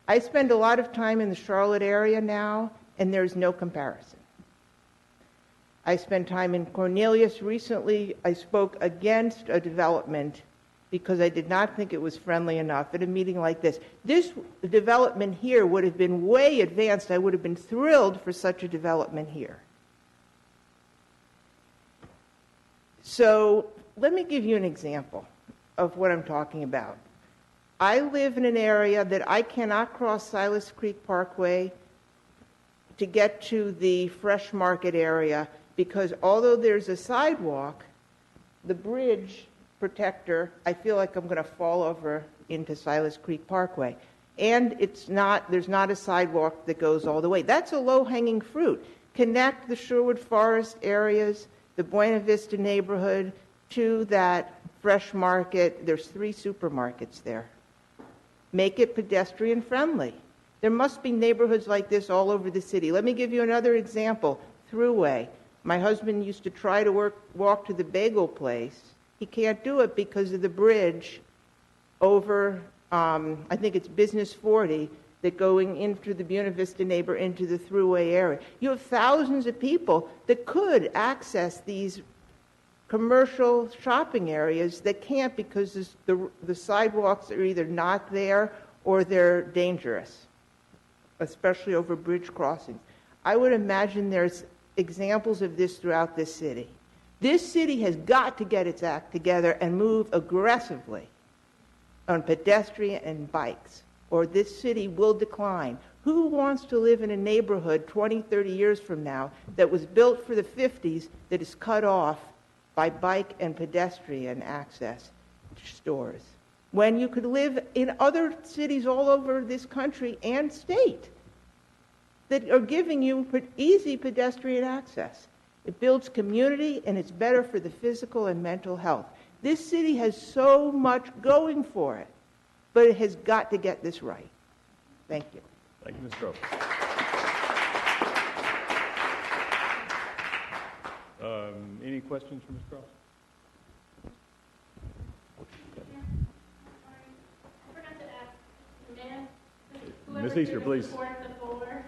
J: I spend a lot of time in the Charlotte area now, and there's no comparison. I spent time in Cornelius recently. I spoke against a development because I did not think it was friendly enough at a meeting like this. This development here would have been way advanced. I would have been thrilled for such a development here. So let me give you an example of what I'm talking about. I live in an area that I cannot cross Silas Creek Parkway to get to the Fresh Market area because although there's a sidewalk, the bridge protector, I feel like I'm going to fall over into Silas Creek Parkway. And there's not a sidewalk that goes all the way. That's a low-hanging fruit. Connect the Sherwood Forest areas, the Buena Vista neighborhood, to that Fresh Market. There's 3 supermarkets there. Make it pedestrian-friendly. There must be neighborhoods like this all over the city. Let me give you another example. Thruway. My husband used to try to walk to the bagel place. He can't do it because of the bridge over, I think it's Business 40, that going into the Buena Vista neighbor into the thruway area. You have thousands of people that could access these commercial shopping areas that can't because the sidewalks are either not there or they're dangerous, especially over bridge crossings. I would imagine there's examples of this throughout this city. This city has got to get its act together and move aggressively on pedestrian and bikes, or this city will decline. Who wants to live in a neighborhood 20, 30 years from now that was built for the 50s that is cut off by bike and pedestrian access to stores, when you could live in other cities all over this country and state that are giving you easy pedestrian access? It builds community, and it's better for the physical and mental health. This city has so much going for it, but it has got to get this right. Thank you.
A: Thank you, Ms. Groves. Any questions for Ms. Cross?
L: I forgot to ask, Mayor,
A: Ms. Easter, please.
L: support the forward.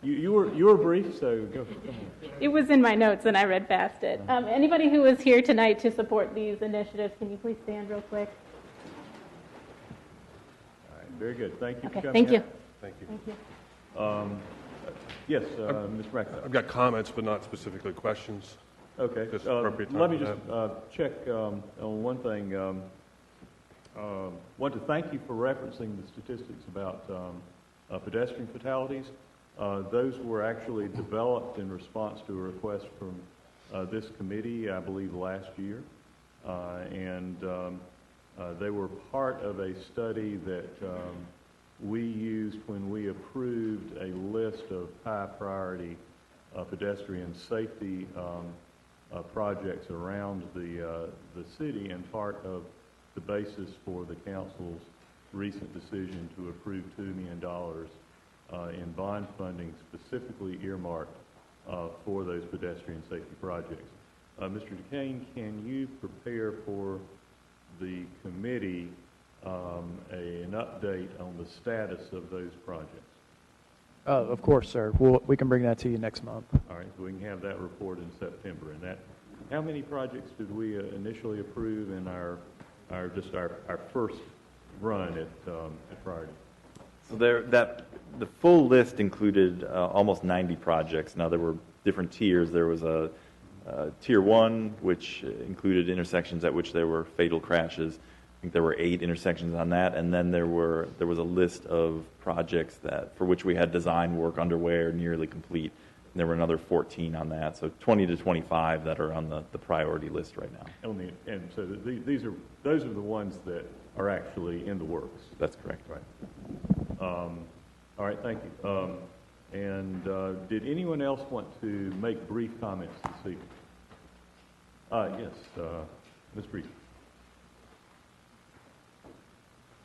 A: You were brief, so go. Come on.
L: It was in my notes and I read past it. Anybody who is here tonight to support these initiatives, can you please stand real quick?
A: All right, very good. Thank you for
L: Okay,
A: coming
L: thank you.
A: out.
G: Thank you.
L: Thank you.
A: Yes, Ms. Brackett.
G: I've got comments, but not specifically questions.
A: Okay.
G: Just appropriate time
A: Let me
G: for
A: just check on one thing. Want to thank you for referencing the statistics about pedestrian fatalities. Those were actually developed in response to a request from this committee, I believe, last year. And they were part of a study that we used when we approved a list of high priority pedestrian safety projects around the city, and part of the basis for the council's recent decision to approve $2 million in bond funding specifically earmarked for those pedestrian safety projects. Mr. DeCain, can you prepare for the committee an update on the status of those projects?
I: Of course, sir. We can bring that to you next month.
A: All right, so we can have that report in September. And that, how many projects did we initially approve in our first run at priority?
E: So the full list included almost 90 projects. Now, there were different tiers. There was a tier 1, which included intersections at which there were fatal crashes. I think there were 8 intersections on that, and then there was a list of projects for which we had design work underway or nearly complete. And there were another 14 on that, so 20 to 25 that are on the priority list right now.
A: And so those are the ones that are actually in the works.
E: That's correct.
A: Right. All right, thank you. And did anyone else want to make brief comments this evening? Yes, Ms. Breed.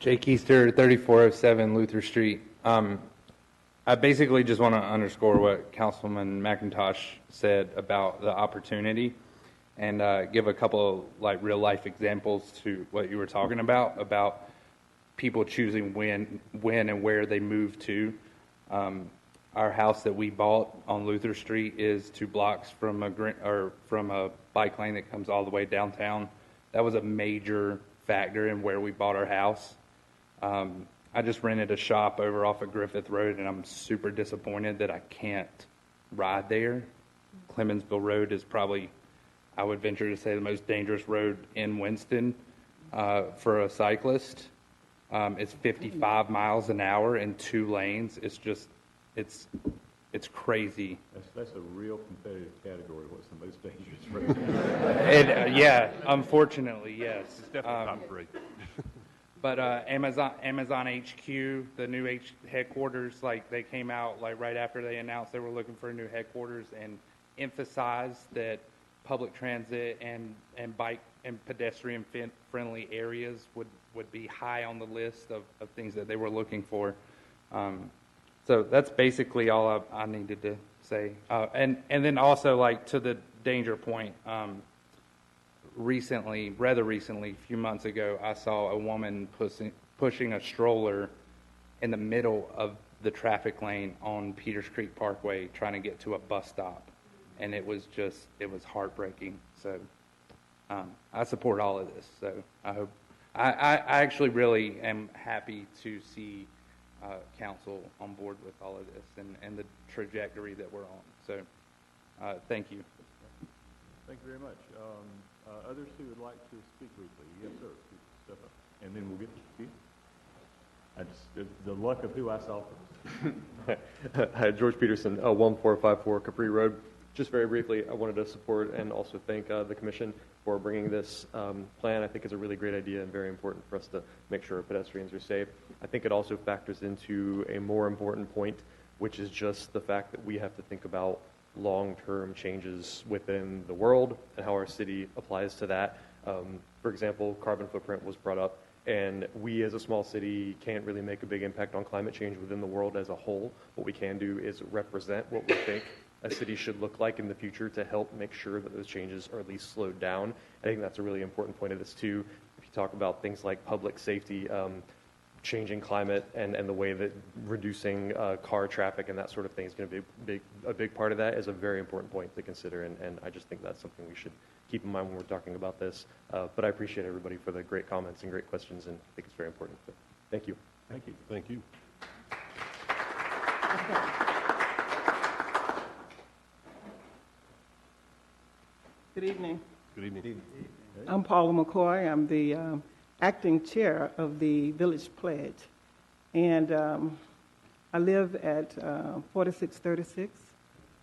M: Jake Easter, 3407 Luther Street. I basically just want to underscore what Councilman McIntosh said about the opportunity, and give a couple of real life examples to what you were talking about people choosing when and where they move to. Our house that we bought on Luther Street is 2 blocks from a bike lane that comes all the way downtown. That was a major factor in where we bought our house. I just rented a shop over off of Griffith Road, and I'm super disappointed that I can't ride there. Clemensville Road is probably, I would venture to say, the most dangerous road in Winston for a cyclist. It's 55 miles an hour in 2 lanes. It's just, it's crazy.
A: That's a real competitive category. What's the most dangerous road?
M: Yeah, unfortunately, yes.
G: It's definitely top 3.
M: But Amazon HQ, the new headquarters, they came out right after they announced they were looking for a new headquarters, and emphasized that public transit and bike and pedestrian friendly areas would be high on the list of things that they were looking for. So that's basically all I needed to say. And then also, like, to the danger point, rather recently, a few months ago, I saw a woman pushing a stroller in the middle of the traffic lane on Peters Creek Parkway trying to get to a bus stop. And it was heartbreaking. So I support all of this. So I actually really am happy to see council on board with all of this and the trajectory that we're on. So thank you.
A: Thank you very much. Others who would like to speak briefly? Yes, sir. Step up. And then we'll get to you. The luck of who I saw first.
N: Hi, George Peterson, 1454 Capri Road. Just very briefly, I wanted to support and also thank the Commission for bringing this plan. I think it's a really great idea and very important for us to make sure pedestrians are safe. I think it also factors into a more important point, which is just the fact that we have to think about long-term changes within the world and how our city applies to that. For example, carbon footprint was brought up, and we as a small city can't really make a big impact on climate change within the world as a whole. What we can do is represent what we think a city should look like in the future to help make sure that those changes are at least slowed down. I think that's a really important point of this too. If you talk about things like public safety, changing climate and the way that reducing car traffic and that sort of thing is going to be a big part of that is a very important point to consider, and I just think that's something we should keep in mind when we're talking about this. But I appreciate everybody for the great comments and great questions, and I think it's very important. So, thank you.
G: Thank you. Thank you.
O: Good evening.
G: Good evening.
O: I'm Paula McCoy. I'm the acting chair of the Village Pledge. And I live at 4636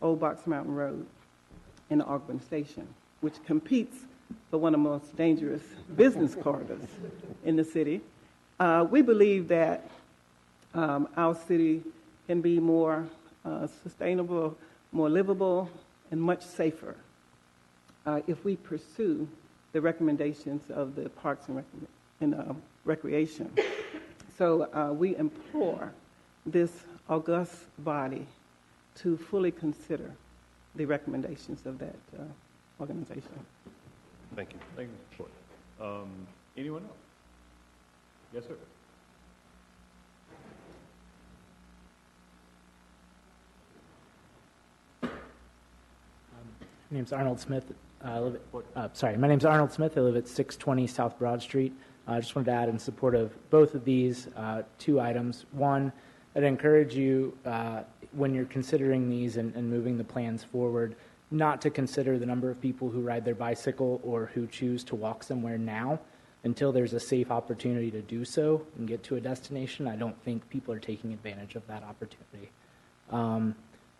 O: Old Box Mountain Road in the Ogburn Station, which competes for one of the most dangerous business corridors in the city. We believe that our city can be more sustainable, more livable, and much safer if we pursue the recommendations of the Parks and Recreation. So we implore this august body to fully consider the recommendations of that organization.
A: Thank you. Thank you, Mr. Short. Anyone else? Yes, sir.
P: My name's Arnold Smith. My name's Arnold Smith. I live at 620 South Broad Street. I just wanted to add in support of both of these two items. One, I'd encourage you, when you're considering these and moving the plans forward, not to consider the number of people who ride their bicycle or who choose to walk somewhere now until there's a safe opportunity to do so and get to a destination. I don't think people are taking advantage of that opportunity.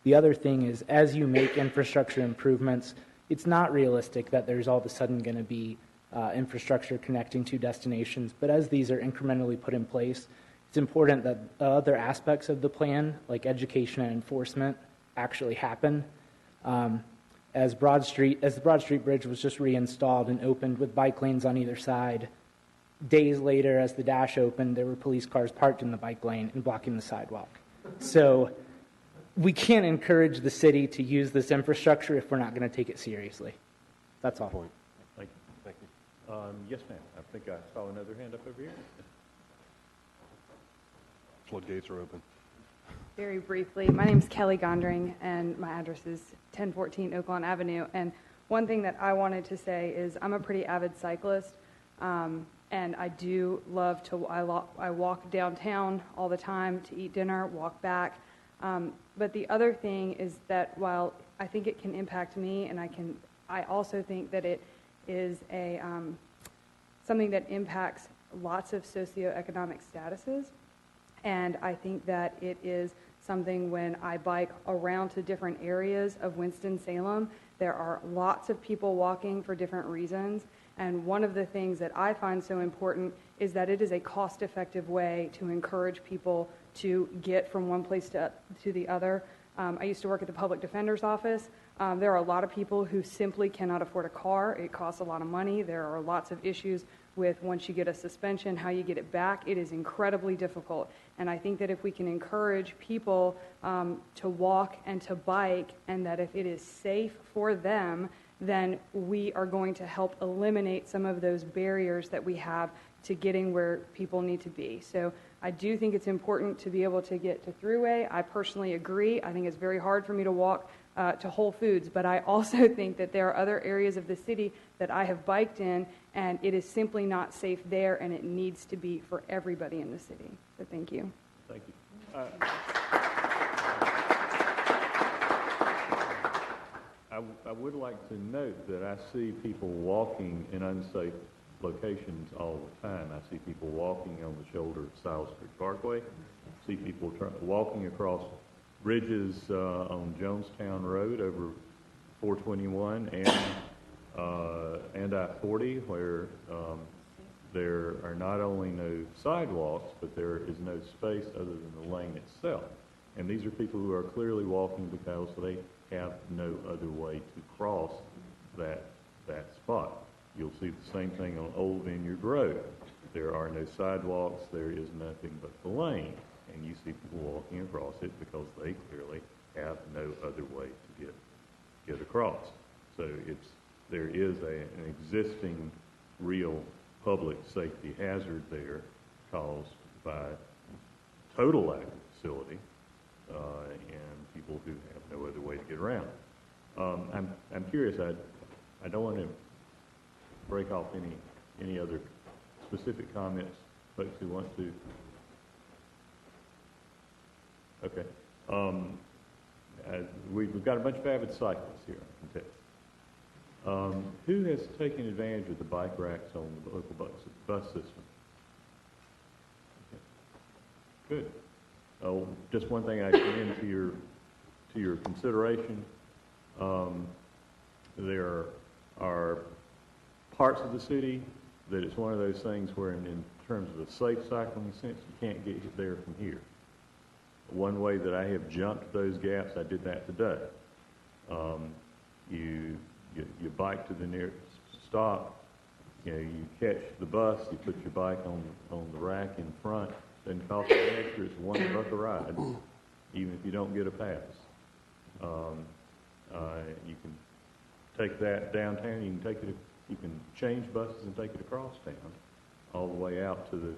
P: The other thing is, as you make infrastructure improvements, it's not realistic that there's all of a sudden going to be infrastructure connecting to destinations, but as these are incrementally put in place, it's important that other aspects of the plan, like education and enforcement, actually happen. As the Broad Street Bridge was just reinstalled and opened with bike lanes on either side, days later, as the dash opened, there were police cars parked in the bike lane and blocking the sidewalk. So we can't encourage the city to use this infrastructure if we're not going to take it seriously. That's all.
A: Thank you. Thank you. Yes, ma'am. I think I saw another hand up over here.
G: Floodgates are open.
Q: Very briefly, my name is Kelly Gondring, and my address is 1014 Oaklawn Avenue. And one thing that I wanted to say is I'm a pretty avid cyclist, and I do love to, I walk downtown all the time to eat dinner, walk back. But the other thing is that while I think it can impact me, and I also think that it is something that impacts lots of socioeconomic statuses. And I think that it is something when I bike around to different areas of Winston-Salem, there are lots of people walking for different reasons. And one of the things that I find so important is that it is a cost-effective way to encourage people to get from one place to the other. I used to work at the public defender's office. There are a lot of people who simply cannot afford a car. It costs a lot of money. There are lots of issues with once you get a suspension, how you get it back. It is incredibly difficult. And I think that if we can encourage people to walk and to bike, and that if it is safe for them, then we are going to help eliminate some of those barriers that we have to getting where people need to be. So I do think it's important to be able to get to Thruway. I personally agree. I think it's very hard for me to walk to Whole Foods, but I also think that there are other areas of the city that I have biked in, and it is simply not safe there, and it needs to be for everybody in the city. So thank you.
A: Thank you. I would like to note that I see people walking in unsafe locations all the time. I see people walking on the shoulder of South Street Parkway. I see people walking across bridges on Jonestown Road over 421 and I-40, where there are not only no sidewalks, but there is no space other than the lane itself. And these are people who are clearly walking because they have no other way to cross that spot. You'll see the same thing on Old Vineyard Road. There are no sidewalks, there is nothing but the lane, and you see people walking across it because they clearly have no other way to get across. So there is an existing real public safety hazard there caused by total lack of facility and people who have no other way to get around. I'm curious. I don't want to break off any other specific comments, folks who want to. Okay. We've got a bunch of avid cyclists here, I can tell. Who has taken advantage of the bike racks on the local bus system? Okay. Good. Just one thing I commend to your consideration. There are parts of the city that it's one of those things where in terms of the safe cycling sense, you can't get there from here. One way that I have jumped those gaps, I did that today. You bike to the nearest stop, you catch the bus, you put your bike on the rack in front, doesn't cost you extra, it's $1 a ride, even if you don't get a pass. You can take that downtown, you can change buses and take it across town, all the way out to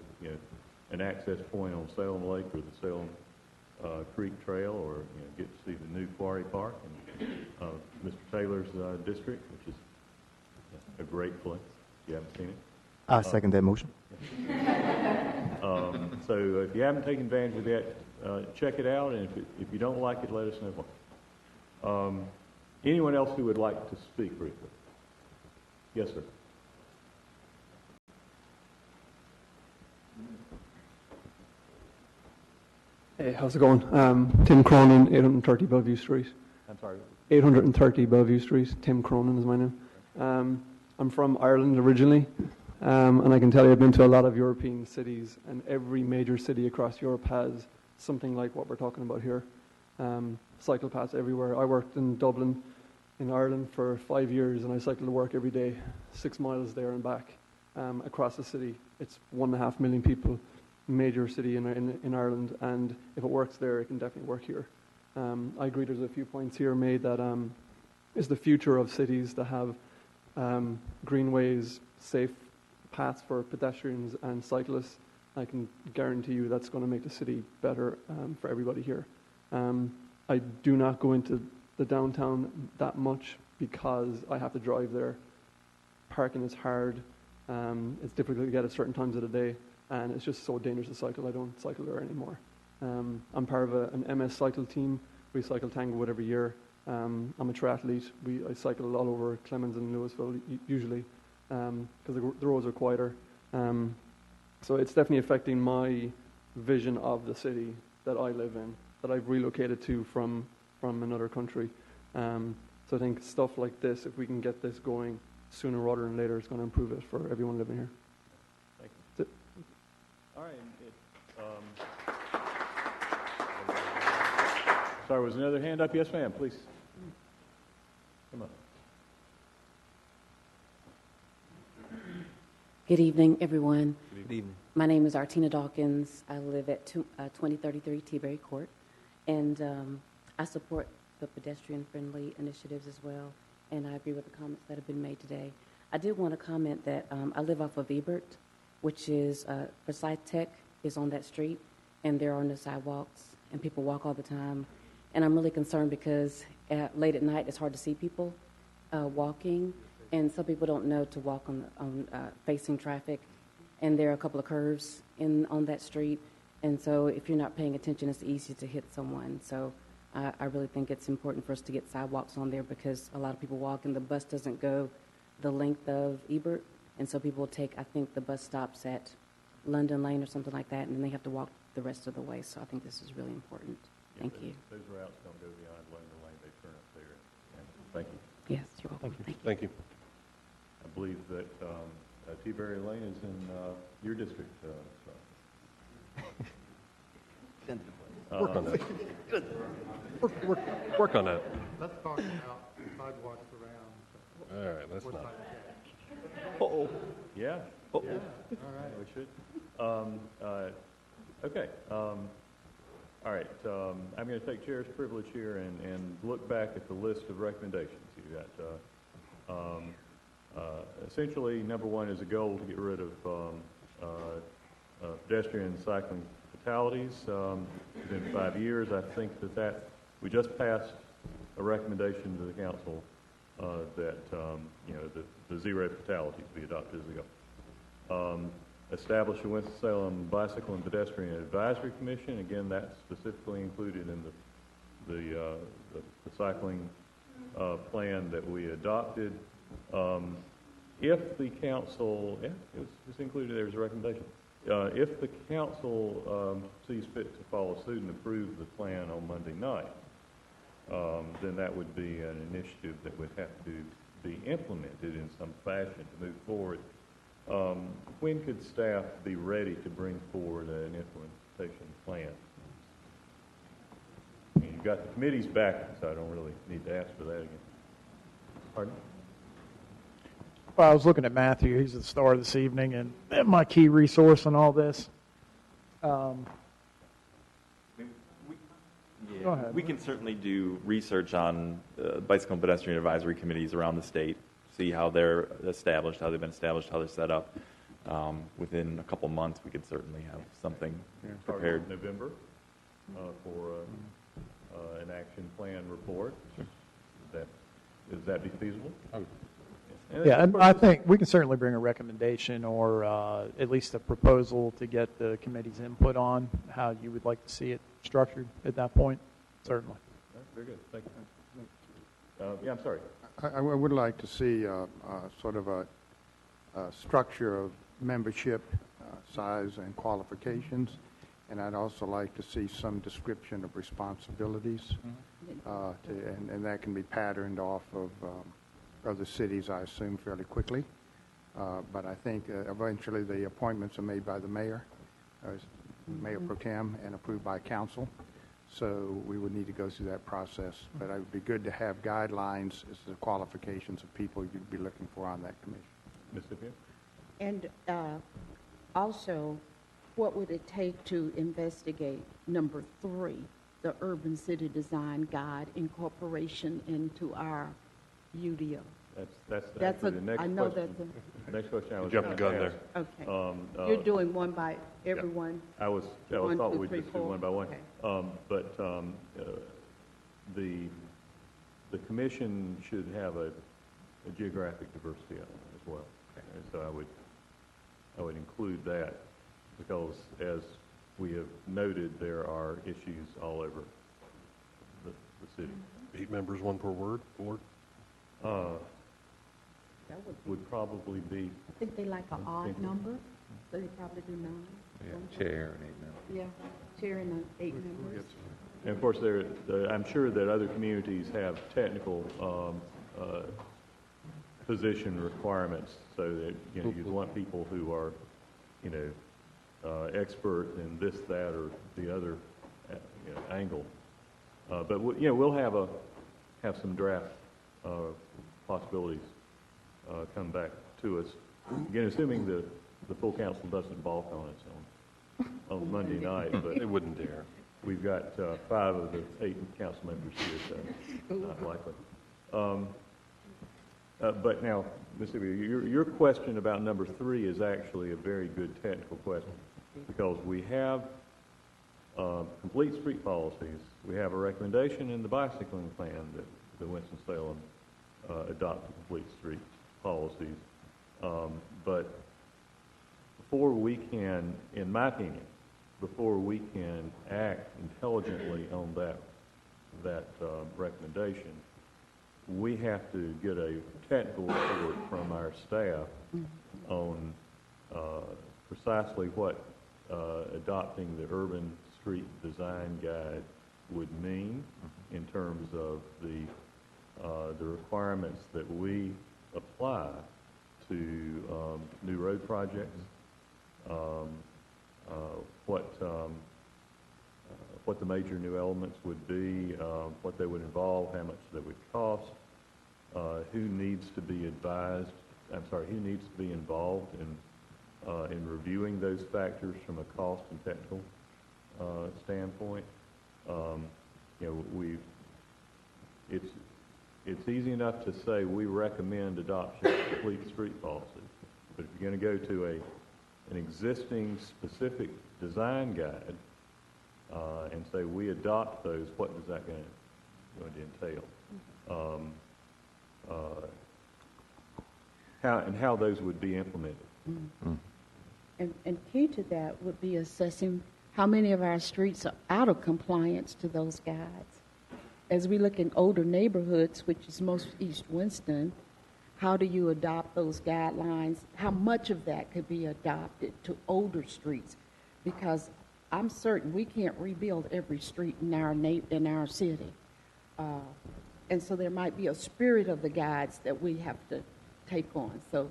A: an access point on Salem Lake or the Salem Creek Trail, or get to see the new Quarry Park and Mr. Taylor's district, which is a great place. If you haven't seen it,
B: I second that motion.
A: So if you haven't taken advantage of that, check it out, and if you don't like it, let us know why. Anyone else who would like to speak briefly? Yes, sir.
R: Hey, how's it going? Tim Cronin, 830 Bellevue Street.
A: I'm sorry.
R: 830 Bellevue Street. Tim Cronin is my name. I'm from Ireland originally, and I can tell you I've been to a lot of European cities, and every major city across Europe has something like what we're talking about here. Cycle paths everywhere. I worked in Dublin, in Ireland, for 5 years, and I cycled to work every day, 6 miles there and back across the city. It's 1.5 million people. Major city in Ireland, and if it works there, it can definitely work here. I agree there's a few points here made that is the future of cities to have greenways, safe paths for pedestrians and cyclists. I can guarantee you that's going to make the city better for everybody here. I do not go into the downtown that much because I have to drive there. Parking is hard. It's difficult to get at certain times of the day. And it's just so dangerous to cycle. I don't cycle there anymore. I'm part of an MS cycle team. We cycle Tanglewood every year. I'm a triathlete. I cycle all over Clemens and Louisville usually because the roads are quieter. So it's definitely affecting my vision of the city that I live in, that I've relocated to from another country. So I think stuff like this, if we can get this going sooner rather than later, it's going to improve it for everyone living here.
A: All right. Sorry, was another hand up? Yes, ma'am, please. Come on.
S: Good evening, everyone.
B: Good evening.
S: My name is Artina Dawkins. I live at 2033 T-Berry Court, and I support the pedestrian-friendly initiatives as well, and I agree with the comments that have been made today. I did want to comment that I live off of Ebert, which is, Forsyth Tech is on that street, and there are no sidewalks, and people walk all the time. And I'm really concerned because late at night it's hard to see people walking, and some people don't know to walk on facing traffic, and there are a couple of curves on that street, and so if you're not paying attention, it's easy to hit someone. So I really think it's important for us to get sidewalks on there because a lot of people walk, and the bus doesn't go the length of Ebert, and so people take, I think, the bus stops at London Lane or something like that, and then they have to walk the rest of the way. So I think this is really important. Thank you.
A: Those routes don't go beyond London Lane, they turn up there. Thank you.
S: Yes, you're welcome.
G: Thank you.
A: I believe that T-Berry Lane is in your district.
G: Work on that. Work on that.
C: Let's talk about sidewalks around.
G: All right, let's not.
A: Uh-oh. Yeah. Uh-oh. Yeah. All right. We should. Okay. All right. I'm going to take chair's privilege here and look back at the list of recommendations. You got essentially number one is a goal to get rid of pedestrian and cycling fatalities within 5 years. I think that we just passed a recommendation to the council that the zero fatalities be adopted as a goal. Establish a Winston-Salem Bicycle and Pedestrian Advisory Commission. Again, that's specifically included in the cycling plan that we adopted. If the council, it was included there as a recommendation. If the council sees fit to follow suit and approve the plan on Monday night, then that would be an initiative that would have to be implemented in some fashion to move forward. When could staff be ready to bring forward an implementation plan? And you've got the committee's backing, so I don't really need to ask for that again. Pardon?
I: Well, I was looking at Matthew. He's the star this evening, and my key resource in all this. Go ahead.
E: We can certainly do research on bicycle and pedestrian advisory committees around the state, see how they're established, how they've been established, how they're set up. Within a couple months, we could certainly have something prepared.
A: November for an action plan report. Does that be feasible?
I: Yeah, and I think we can certainly bring a recommendation or at least a proposal to get the committee's input on how you would like to see it structured at that point. Certainly.
A: Very good. Thank you. Yeah, I'm sorry.
C: I would like to see sort of a structure of membership, size, and qualifications, and I'd also like to see some description of responsibilities, and that can be patterned off of other cities, I assume, fairly quickly. But I think eventually the appointments are made by the mayor, Mayor Pro Tem, and approved by council. So we would need to go through that process. But it would be good to have guidelines as to the qualifications of people you'd be looking for on that commission.
A: Ms. Sophia?
F: And also, what would it take to investigate number 3, the Urban City Design Guide incorporation into our UDO?
A: That's actually the next question.
F: I know that's
A: the next question I was
G: jumped the gun there.
F: Okay. You're doing one by everyone?
A: I thought we'd just do one by one.
F: Okay.
A: But the commission should have a geographic diversity element as well. And so I would include that because, as we have noted, there are issues all over the city.
G: 8 members, 1 per board.
F: That
A: would probably be.
F: I think they like an odd number, so they probably do 9.
E: Yeah, chair and 8 members.
F: Yeah, chair and 8 members.
A: And of course, I'm sure that other communities have technical position requirements, so that you want people who are, expert in this, that, or the other angle. But we'll have some draft possibilities come back to us. Again, assuming the the full council doesn't balk on us on Monday night, but
G: They wouldn't dare.
A: we've got 5 of the 8 council members here, so not likely. But now, Ms. Ivy, your question about number 3 is actually a very good technical question, because we have complete street policies. We have a recommendation in the bicycling plan that the Winston-Salem adopt complete street policies. But before we can, in my opinion, before we can act intelligently on that recommendation, we have to get a technical report from our staff on precisely what adopting the urban street design guide would mean in terms of the requirements that we apply to new road projects, what the major new elements would be, what they would involve, how much they would cost, who needs to be who needs to be involved in reviewing those factors from a cost and technical standpoint. It's easy enough to say we recommend adoption of complete street policy, but if you're going to go to an existing specific design guide and say we adopt those, what is that going to entail? How those would be implemented.
F: And key to that would be assessing how many of our streets are out of compliance to those guides. As we look in older neighborhoods, which is most East Winston, how do you adopt those guidelines? How much of that could be adopted to older streets? Because I'm certain we can't rebuild every street in our city. And so there might be a spirit of the guides that we have to take on. So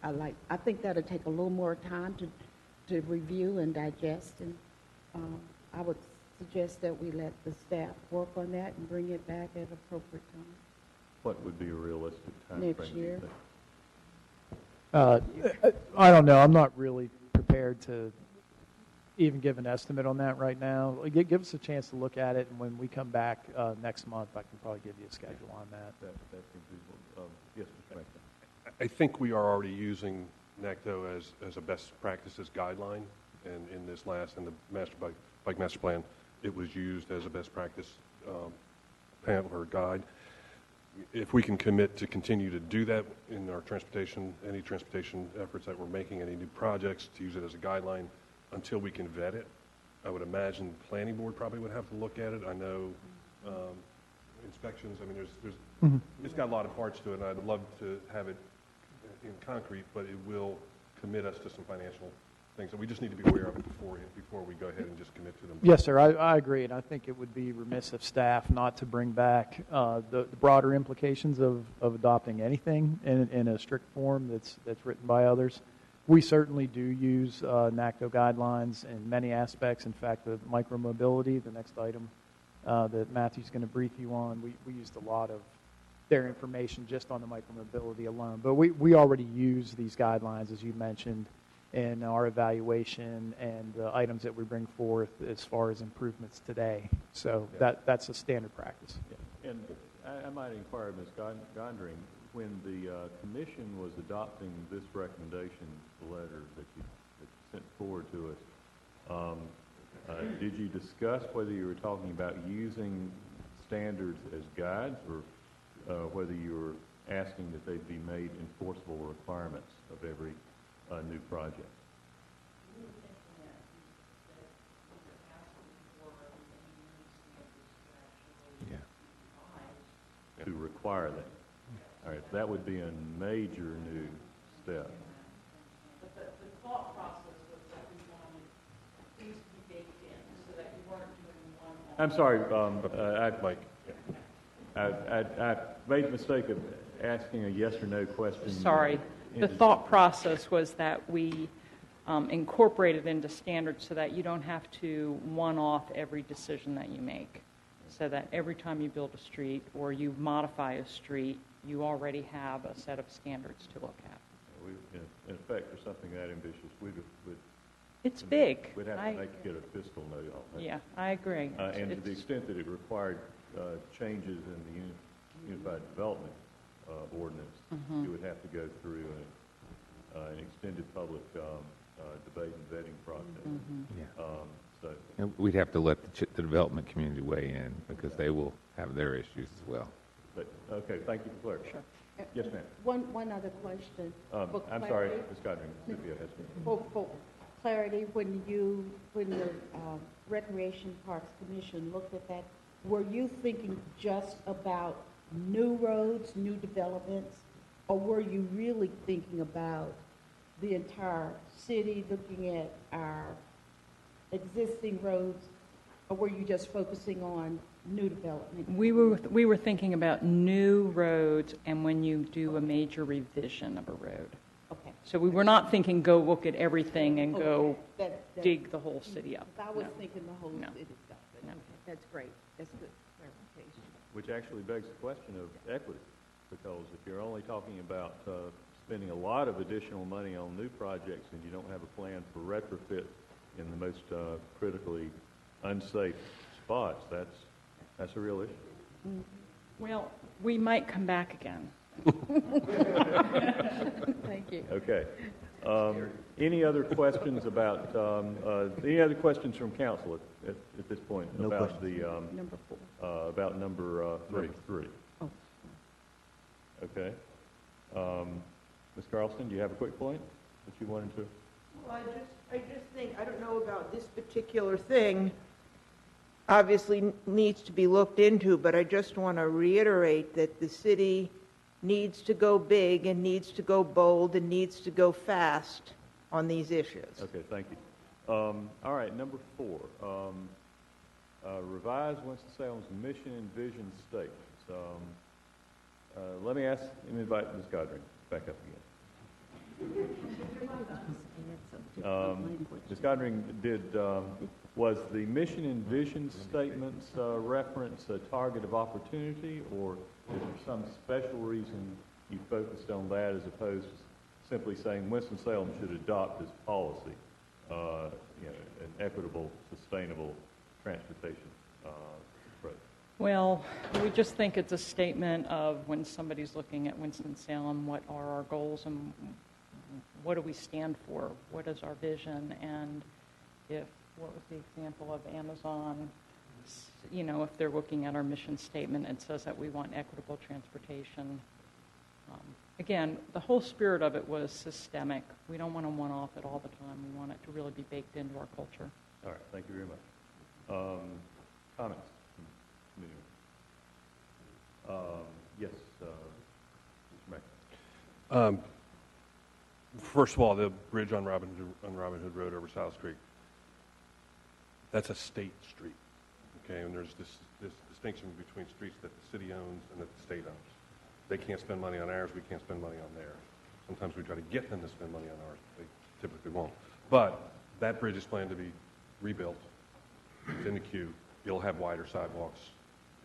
F: I think that'll take a little more time to review and digest, and I would suggest that we let the staff work on that and bring it back at appropriate time.
A: What would be a realistic time
F: Next
A: frame,
F: year.
I: I don't know. I'm not really prepared to even give an estimate on that right now. Give us a chance to look at it, and when we come back next month, I can probably give you a schedule on that.
A: Yes, Mr. Franklin.
G: I think we are already using NACTO as a best practices guideline, and in the bike master plan, it was used as a best practice panel or guide. If we can commit to continue to do that in our any transportation efforts that we're making, any new projects, to use it as a guideline until we can vet it, I would imagine the planning board probably would have to look at it. I know inspections, I mean, it's got a lot of parts to it, and I'd love to have it in concrete, but it will commit us to some financial things that we just need to be aware of before we go ahead and just commit to them.
I: Yes, sir. I agree, and I think it would be remiss of staff not to bring back the broader implications of adopting anything in a strict form that's written by others. We certainly do use NACTO guidelines in many aspects. In fact, the micromobility, the next item that Matthew's going to brief you on, we used a lot of their information just on the micromobility alone. But we already use these guidelines, as you mentioned, in our evaluation and the items that we bring forth as far as improvements today. So that's a standard practice.
A: Yeah. And I might inquire, Ms. Gondring, when the commission was adopting this recommendation letter that you sent forward to us, did you discuss whether you were talking about using standards as guides, or whether you were asking that they be made enforceable requirements of every new project? Yeah. To require that. All right, that would be a major new step.
T: But the thought process was that we wanted things to be baked in so that you weren't doing one.
A: I'm sorry, Mike. I made the mistake of asking a yes or no question.
K: Sorry. The thought process was that we incorporated into standards so that you don't have to one-off every decision that you make. So that every time you build a street or you modify a street, you already have a set of standards to look at.
A: in effect for something that ambitious,
K: It's big.
A: we'd have to make it a fiscal note on that.
K: Yeah, I agree.
A: And to the extent that it required changes in the Unified Development Ordinance,
K: Mhm.
A: you would have to go through an extended public debate and vetting process.
K: Mhm.
U: Yeah.
A: So,
U: And we'd have to let the development community weigh in because they will have their issues as well.
A: but, okay, thank you for clarifying. Yes, ma'am.
F: One other question. For
A: I'm sorry,
F: clarity.
A: Ms. Godring, Cynthia has.
F: For clarity, when the Recreation Parks Commission looked at that, were you thinking just about new roads, new developments, or were you really thinking about the entire city, looking at our existing roads, or were you just focusing on new development?
K: We were thinking about new roads and when you do a major revision of a road.
F: Okay.
K: So we were not thinking go look at everything and go
F: Okay. That-
K: dig the whole city up.
F: I was
K: No.
F: thinking the whole
K: No.
F: city stuff, but
K: No.
F: okay, that's great. That's good clarification.
A: Which actually begs the question of equity, because if you're only talking about spending a lot of additional money on new projects and you don't have a plan for retrofit in the most critically unsafe spots, that's a real issue.
K: Well, we might come back again.
F: Thank you.
A: Okay. Any other questions about, any other questions from council at this point?
B: No
A: about
B: questions.
A: the
F: Number 4.
A: about number three?
F: Oh.
A: Okay. Ms. Carlson, do you have a quick point that you wanted to?
J: Well, I just think, I don't know about this particular thing, obviously needs to be looked into, but I just want to reiterate that the city needs to go big and needs to go bold and needs to go fast on these issues.
A: Okay, thank you. All right, number 4. Revise Winston-Salem's mission and vision statements. Let me invite Ms. Godring back up again. Ms. Godring, was the mission and vision statements reference a target of opportunity, or is there some special reason you focused on that as opposed to simply saying Winston-Salem should adopt as policy, an equitable, sustainable transportation approach?
K: Well, we just think it's a statement of when somebody's looking at Winston-Salem, what are our goals and what do we stand for? What is our vision? And what was the example of Amazon? If they're looking at our mission statement, it says that we want equitable transportation. Again, the whole spirit of it was systemic. We don't want to one-off it all the time. We want it to really be baked into our culture.
A: All right, thank you very much. Comments? Yes, Mr. Mack.
G: First of all, the bridge on Robin Hood Road over South Creek, that's a state street, okay? And there's this distinction between streets that the city owns and that the state owns. They can't spend money on ours, we can't spend money on theirs. Sometimes we try to get them to spend money on ours, but they typically won't. But that bridge is planned to be rebuilt. It's in the queue. It'll have wider sidewalks.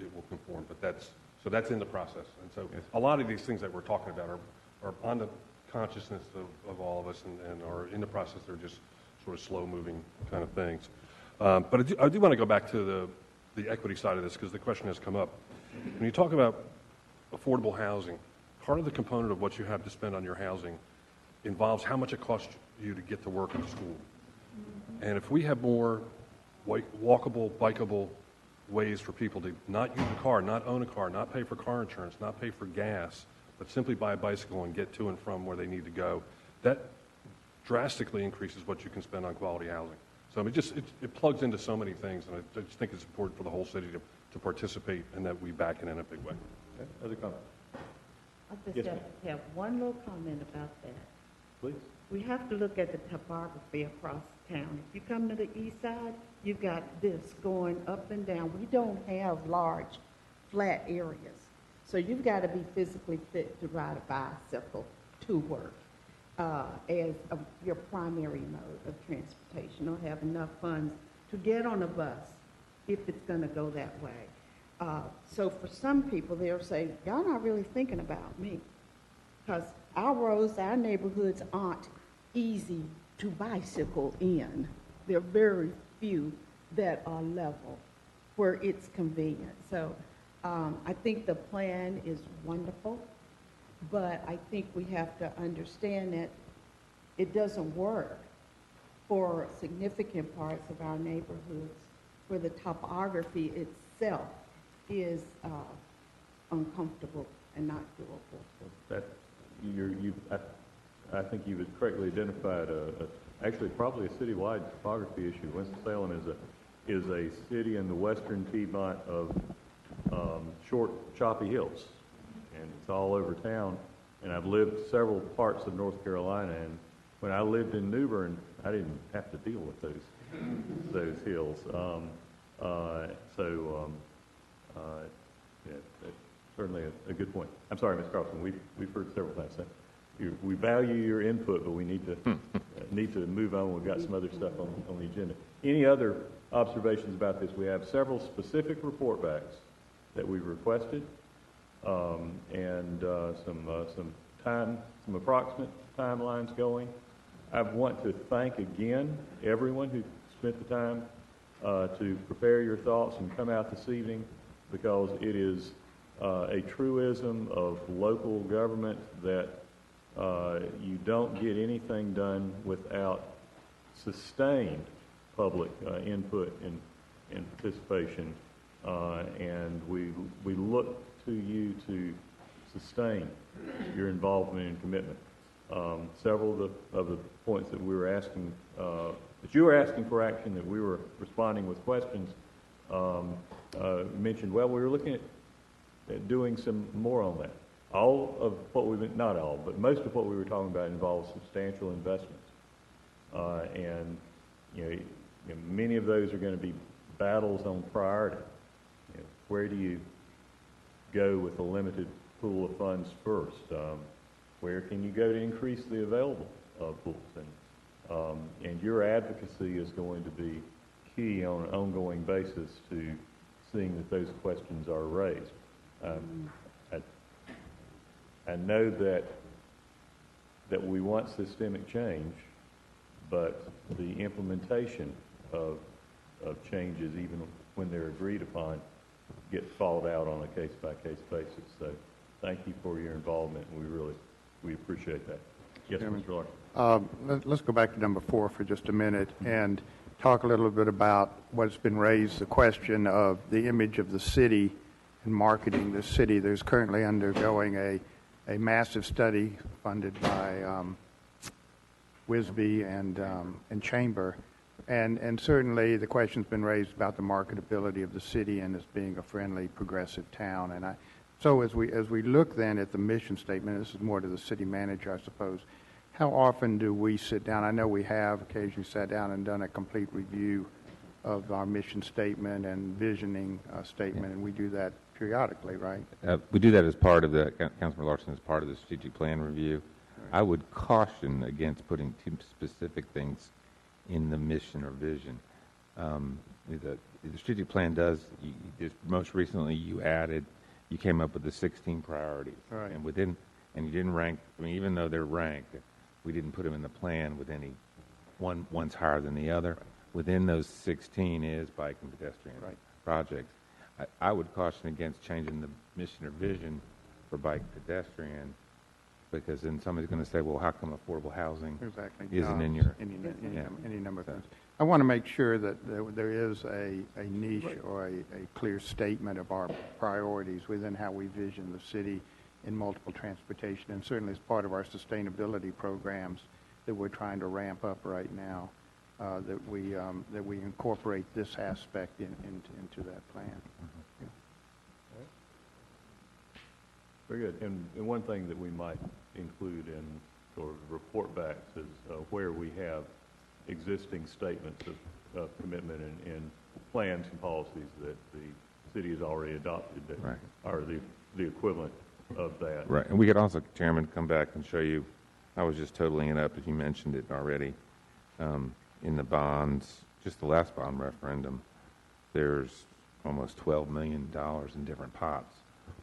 G: It will conform, but that's in the process. And so a lot of these things that we're talking about are on the consciousness of all of us and are in the process. They're just sort of slow-moving kind of things. But I do want to go back to the equity side of this because the question has come up. When you talk about affordable housing, part of the component of what you have to spend on your housing involves how much it costs you to get to work and to school. And if we have more walkable, bikeable ways for people to not use a car, not own a car, not pay for car insurance, not pay for gas, but simply buy a bicycle and get to and from where they need to go, that drastically increases what you can spend on quality housing. So I mean, it plugs into so many things, and I just think it's important for the whole city to participate and that we back it in a big way.
A: Okay. Other comments?
F: I just
A: Yes,
F: have one little comment about that.
A: Please.
F: We have to look at the topography across town. If you come to the east side, you've got this going up and down. We don't have large, flat areas. So you've got to be physically fit to ride a bicycle to work as your primary mode of transportation, or have enough funds to get on a bus if it's going to go that way. So for some people, they'll say, y'all not really thinking about me, because our roads, our neighborhoods aren't easy to bicycle in. There are very few that are level where it's convenient. So I think the plan is wonderful, but I think we have to understand that it doesn't work for significant parts of our neighborhoods where the topography itself is uncomfortable and not doable.
A: I think you've correctly identified actually probably a citywide topography issue. Winston-Salem is a city in the western Piedmont of short, choppy hills, and it's all over town. And I've lived several parts of North Carolina, and when I lived in New Bern, I didn't have to deal with those hills. Yeah, that's certainly a good point. I'm sorry, Ms. Carlson. We've heard several times that. We value your input, but we need to move on. We've got some other stuff on the agenda. Any other observations about this? We have several specific report backs that we've requested, and some approximate timelines going. I want to thank again everyone who spent the time to prepare your thoughts and come out this evening, because it is a truism of local government that you don't get anything done without sustained public input and participation, and we look to you to sustain your involvement and commitment. Several of the points that we were asking, that you were asking for action, that we were responding with questions, mentioned, well, we were looking at doing some more on that. All of what not all, but most of what we were talking about involves substantial investments. And many of those are going to be battles on priority. Where do you go with a limited pool of funds first? Where can you go to increase the available pools? And your advocacy is going to be key on an ongoing basis to seeing that those questions are raised. I know that we want systemic change, but the implementation of changes, even when they're agreed upon, get followed out on a case-by-case basis. So thank you for your involvement, and we appreciate that. Yes, Mr. Larson.
C: Let's go back to number 4 for just a minute and talk a little bit about what's been raised, the question of the image of the city and marketing the city. There's currently undergoing a massive study funded by WSB and Chamber, and certainly the question's been raised about the marketability of the city and as being a friendly, progressive town. And so as we look then at the mission statement, this is more to the city manager, I suppose. How often do we sit down? I know we have occasionally sat down and done a complete review of our mission statement and visioning statement, and we do that periodically, right?
U: We do that as part of Councilman Larson, as part of the strategic plan review. I would caution against putting too specific things in the mission or vision. The strategic plan does, most recently you came up with the 16 priorities.
C: Right.
U: And you didn't rank, even though they're ranked, we didn't put them in the plan with any, one's higher than the other. Within those 16 is bike and pedestrian projects. I would caution against changing the mission or vision for bike pedestrian, because then somebody's going to say, well, how come affordable housing isn't in your...
C: Any number of things. I want to make sure that there is a niche or a clear statement of our priorities within how we vision the city in multiple transportation, and certainly as part of our sustainability programs that we're trying to ramp up right now, that we incorporate this aspect into that plan.
U: Mm-hmm.
C: Yeah.
A: Very good. And one thing that we might include in sort of report backs is where we have existing statements of commitment and plans and policies that the city has already adopted that are the equivalent of that.
U: Right. And we could also, Chairman, come back and show you, I was just totaling it up, as you mentioned it already, in the bonds, just the last bond referendum, there's almost $12 million in different pots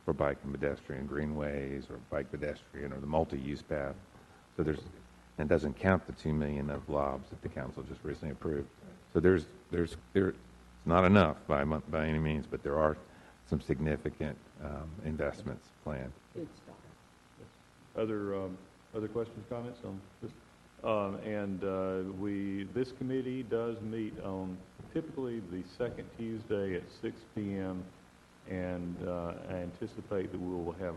U: for bike and pedestrian greenways or bike pedestrian or the multi-use path. So and it doesn't count the $2 million of lobs that the council just recently approved. So there's not enough by any means, but there are some significant investments planned.
A: Other questions, comments on this? This committee does meet on typically the second Tuesday at 6 p.m. and I anticipate that we will have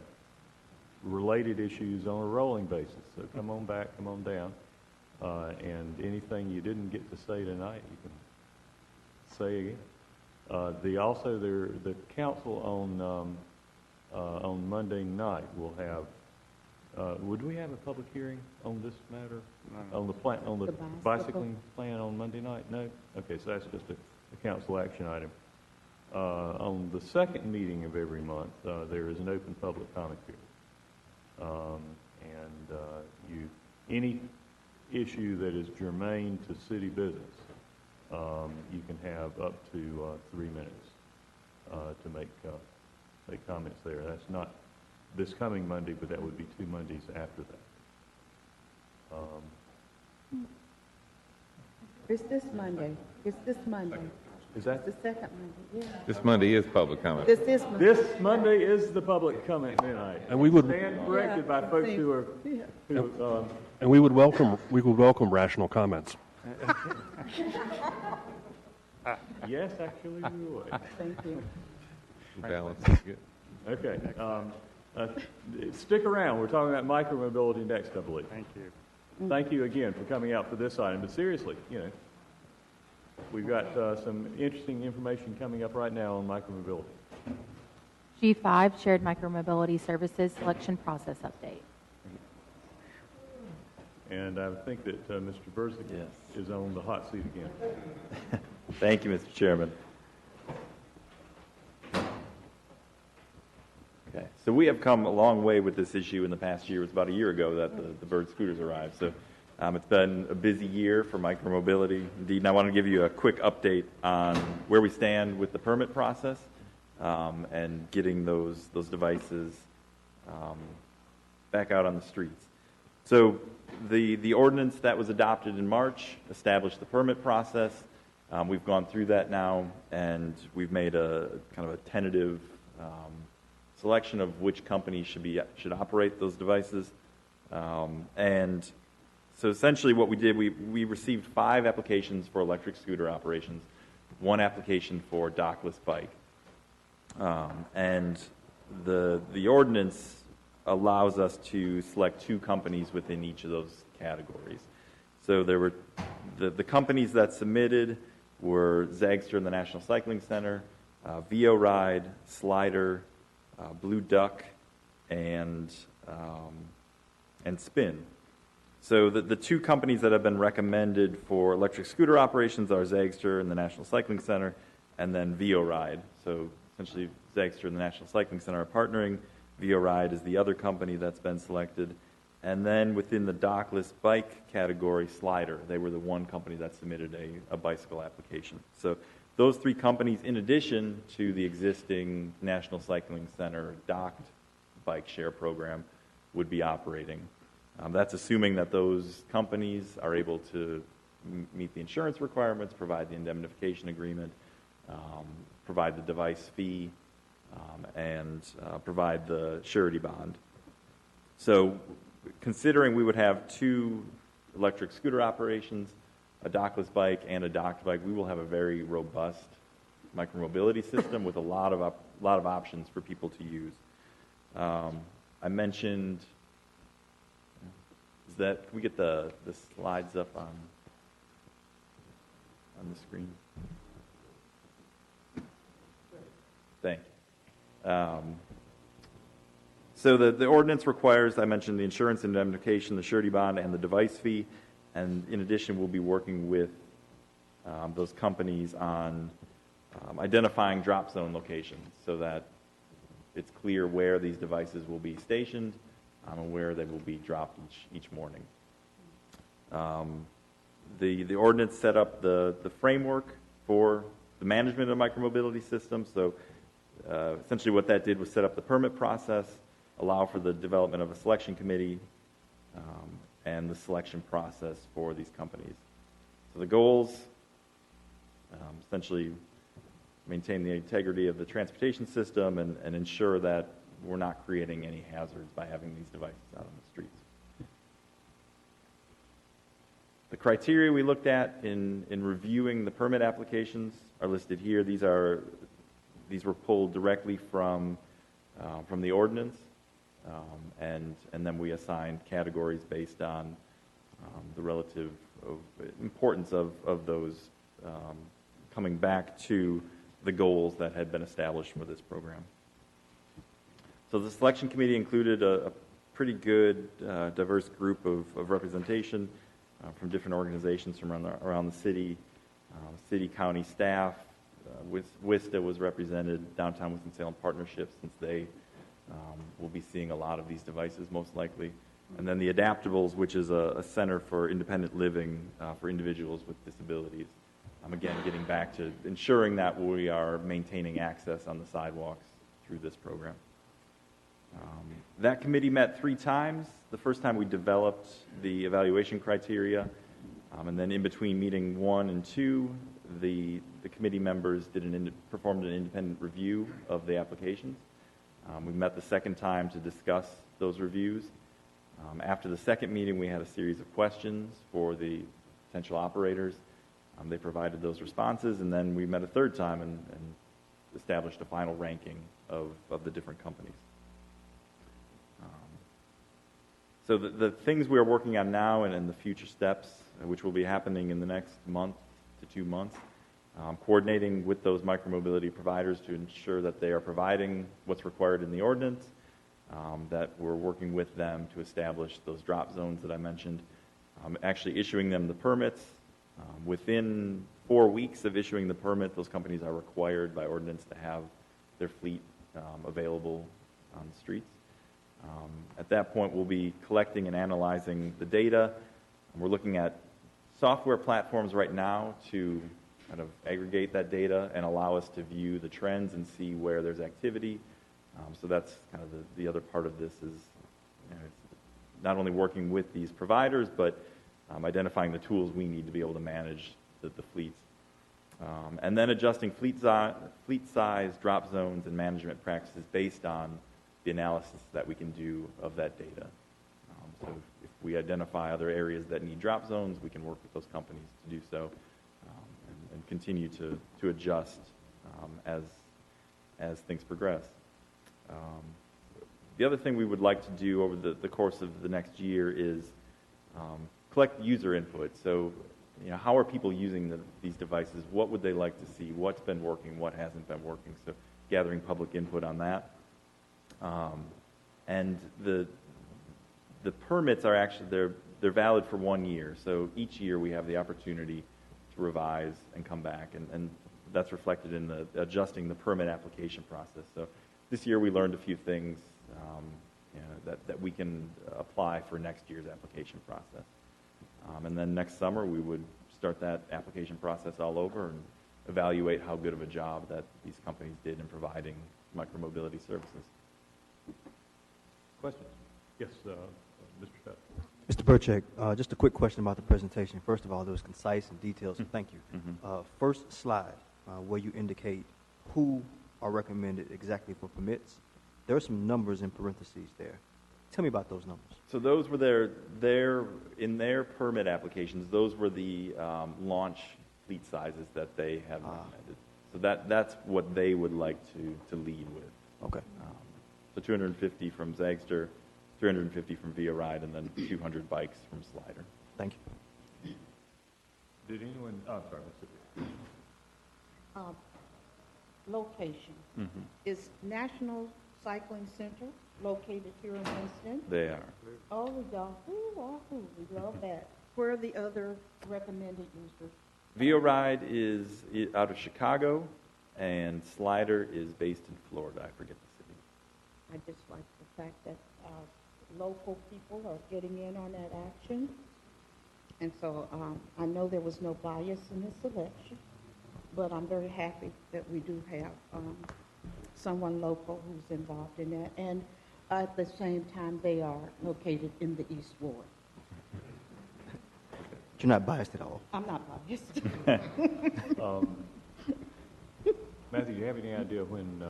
A: related issues on a rolling basis. So come on back, come on down, and anything you didn't get to say tonight, you can say again. The council on Monday night will have. Would we have a public hearing on this matter? On the bicycling plan on Monday night? No? Okay, so that's just a council action item. On the second meeting of every month, there is an open public comment period. Any issue that is germane to city business, you can have up to 3 minutes to make comments there. That's not this coming Monday, but that would be 2 Mondays after that.
F: It's this Monday.
A: Is that
F: the second Monday? Yeah.
U: This Monday is public comment.
F: This
A: Monday is the public comment night.
G: And we would
A: stand corrected by folks who are.
G: And we would welcome rational comments.
A: Yes, actually, we would.
F: Thank you.
U: Balance is good.
A: Okay. Stick around. We're talking about micromobility next, I believe.
C: Thank you.
A: Thank you again for coming out for this item. But seriously, we've got some interesting information coming up right now on micromobility.
D: G5, Shared Micromobility Services Selection Process Update.
A: And I think that Mr. Burzik is on the hot seat again.
E: Thank you, Mr. Chairman. Okay, so we have come a long way with this issue in the past year. It was about a year ago that the Bird scooters arrived. So it's been a busy year for micromobility. Indeed, and I want to give you a quick update on where we stand with the permit process and getting those devices back out on the streets. So the ordinance that was adopted in March established the permit process. We've gone through that now, and we've made a kind of a tentative selection of which companies should operate those devices. And so essentially what we did, we received 5 applications for electric scooter operations, 1 application for dockless bike. And the ordinance allows us to select 2 companies within each of those categories. So there were the companies that submitted were Zagster and the National Cycling Center, VO Ride, Slider, Blue Duck, and Spin. So the 2 companies that have been recommended for electric scooter operations are Zagster and the National Cycling Center, and then VO Ride. So essentially, Zagster and the National Cycling Center are partnering. VO Ride is the other company that's been selected. And then within the dockless bike category, Slider, they were the one company that submitted a bicycle application. So those 3 companies, in addition to the existing National Cycling Center docked bike share program, would be operating. That's assuming that those companies are able to meet the insurance requirements, provide the indemnification agreement, provide the device fee, and provide the surety bond. So considering we would have 2 electric scooter operations, a dockless bike and a docked bike, we will have a very robust micromobility system with a lot of options for people to use. I mentioned, can we get the slides up on the screen? Thank you. So the ordinance requires, I mentioned, the insurance indemnification, the surety bond, and the device fee. And in addition, we'll be working with those companies on identifying drop zone locations so that it's clear where these devices will be stationed and where they will be dropped each morning. The ordinance set up the framework for the management of micromobility systems. So essentially what that did was set up the permit process, allow for the development of a selection committee, and the selection process for these companies. So the goals, essentially maintain the integrity of the transportation system and ensure that we're not creating any hazards by having these devices out on the streets. The criteria we looked at in reviewing the permit applications are listed here. These were pulled directly from the ordinance, and then we assigned categories based on the relative importance of those coming back to the goals that had been established for this program. So the selection committee included a pretty good diverse group of representation from different organizations from around the city, county staff. WISTA was represented, Downtown Winston-Salem Partnership, since they will be seeing a lot of these devices most likely. And then the Adaptables, which is a center for independent living for individuals with disabilities. Again, getting back to ensuring that we are maintaining access on the sidewalks through this program. That committee met 3 times. The first time we developed the evaluation criteria, and then in between meeting 1 and 2, the committee members performed an independent review of the applications. We met the second time to discuss those reviews. After the second meeting, we had a series of questions for the potential operators. They provided those responses, and then we met a third time and established a final ranking of the different companies. So the things we are working on now and in the future steps, which will be happening in the next month to 2 months, coordinating with those micromobility providers to ensure that they are providing what's required in the ordinance, that we're working with them to establish those drop zones that I mentioned, actually issuing them the permits. Within 4 weeks of issuing the permit, those companies are required by ordinance to have their fleet available on the streets. At that point, we'll be collecting and analyzing the data. We're looking at software platforms right now to kind of aggregate that data and allow us to view the trends and see where there's activity. So that's kind of the other part of this is not only working with these providers, but identifying the tools we need to be able to manage the fleets. And then adjusting fleet size, drop zones, and management practices based on the analysis that we can do of that data. So if we identify other areas that need drop zones, we can work with those companies to do so and continue to adjust as things progress. The other thing we would like to do over the course of the next year is collect user input. So, how are people using these devices? What would they like to see? What's been working? What hasn't been working? So, gathering public input on that. And the permits are actually they're valid for 1 year. So each year we have the opportunity to revise and come back, and that's reflected in the adjusting the permit application process. So this year we learned a few things that we can apply for next year's application process. And then next summer we would start that application process all over and evaluate how good of a job that these companies did in providing micromobility services.
A: Questions? Yes, Mr. Stepp.
B: Mr. Burchek, just a quick question about the presentation. First of all, it was concise and detailed, so thank you.
E: Mm-hmm.
B: First slide, where you indicate who are recommended exactly for permits, there are some numbers in parentheses there. Tell me about those numbers.
E: So those were in their permit applications, those were the launch fleet sizes that they have recommended. So that's what they would like to lead with.
B: Okay.
E: So 250 from Zagster, 350 from Via Ride, and then 200 bikes from Slider.
B: Thank you.
A: Did anyone? Oh, sorry, Mr.
F: Location.
E: Mm-hmm.
F: Is National Cycling Center located here in Winston?
E: They are.
F: Oh, we love that. Where are the other recommended users?
E: Via Ride is out of Chicago, and Slider is based in Florida. I forget the city.
F: I just like the fact that local people are getting in on that action. And so I know there was no bias in this election, but I'm very happy that we do have someone local who's involved in that. And at the same time, they are located in the East Ward.
B: You're not biased at all.
F: I'm not biased.
A: Matthew, do you have any idea when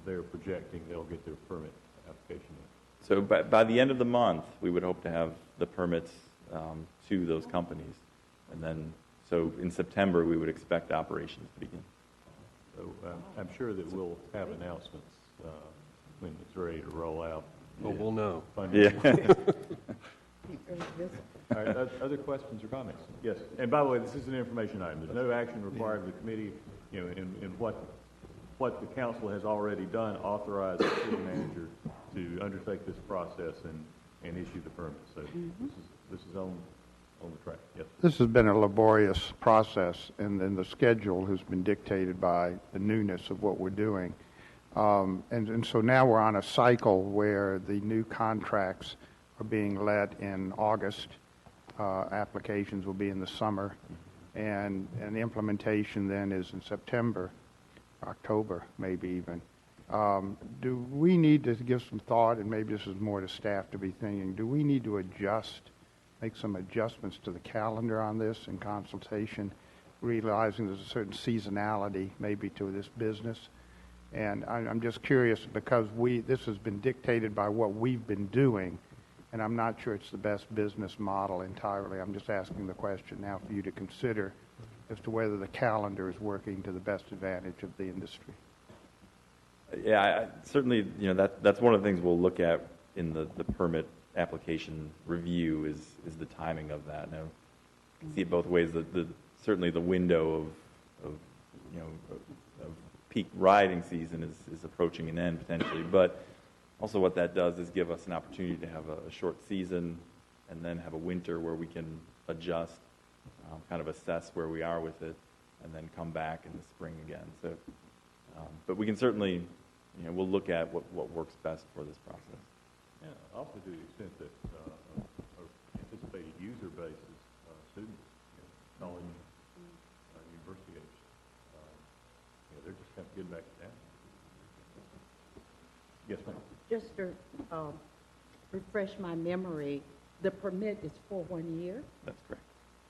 A: they're projecting they'll get their permit application in?
E: So by the end of the month, we would hope to have the permits to those companies. And then, so in September, we would expect operations to begin.
A: So I'm sure that we'll have announcements when it's ready to roll out.
G: Oh, we'll know.
E: Yeah.
A: All right, other questions or comments? Yes. And by the way, this is an information item. There's no action required of the committee, you know, in what the council has already done, authorize the city manager to undertake this process and issue the permit. So this is on the track. Yes.
C: This has been a laborious process, and then the schedule has been dictated by the newness of what we're doing. And so now we're on a cycle where the new contracts are being let in August. Applications will be in the summer, and the implementation then is in September, October, maybe even. Do we need to give some thought, and maybe this is more to staff to be thinking, do we need to make some adjustments to the calendar on this in consultation, realizing there's a certain seasonality maybe to this business? And I'm just curious because this has been dictated by what we've been doing, and I'm not sure it's the best business model entirely. I'm just asking the question now for you to consider as to whether the calendar is working to the best advantage of the industry.
E: Yeah, certainly, you know, that's one of the things we'll look at in the permit application review is the timing of that. Now, you can see it both ways. Certainly the window of you know of peak riding season is approaching an end potentially, but also what that does is give us an opportunity to have a short season and then have a winter where we can adjust, kind of assess where we are with it, and then come back in the spring again. So, but we can certainly, you know, we'll look at what works best for this process.
A: Yeah, also to the extent that our anticipated user base is students, you know, college, university age. Yeah, they're just kind of getting back to that. Yes, ma'am.
F: Just to refresh my memory, the permit is for 1 year?
E: That's correct.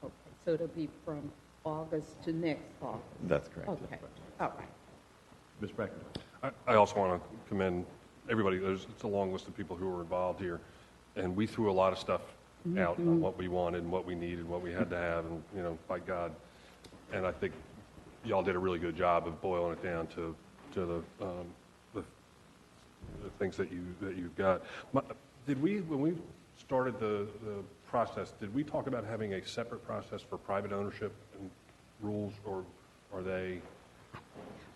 F: Okay, so it'll be from August to next August?
E: That's correct.
F: Okay, all right.
A: Ms. McIntyre.
G: I also want to commend everybody. It's a long list of people who were involved here, and we threw a lot of stuff out on what we wanted and what we needed and what we had to have, and, you know, by God. And I think y'all did a really good job of boiling it down to the things that you've got. Did we, when we started the process, did we talk about having a separate process for private ownership and rules, or are they,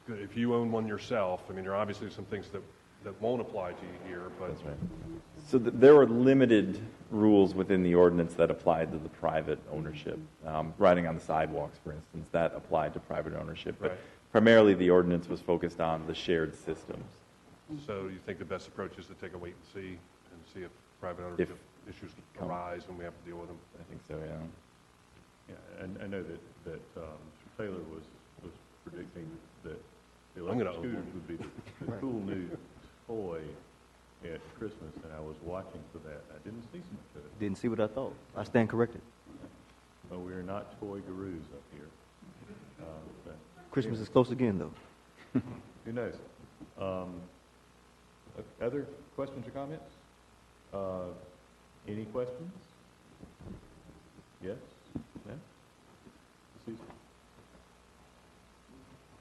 G: if you own one yourself, I mean, there are obviously some things that won't apply to you here, but...
E: That's right. So there were limited rules within the ordinance that applied to the private ownership. Riding on the sidewalks, for instance, that applied to private ownership. But primarily the ordinance was focused on the shared systems.
G: So you think the best approach is to take a wait and see if private ownership issues arise and we have to deal with them?
E: I think so, yeah.
A: Yeah, and I know that Mr. Taylor was predicting that the
G: I'm
A: electric
G: gonna
A: scooters would be the cool new toy at Christmas, and I was watching for that. I didn't see so much of it.
B: Didn't see what I thought. I stand corrected.
A: Well, we are not toy gurus up here. But
B: Christmas is close again, though.
A: who knows? Other questions or comments? Any questions? Yes? No? Susan?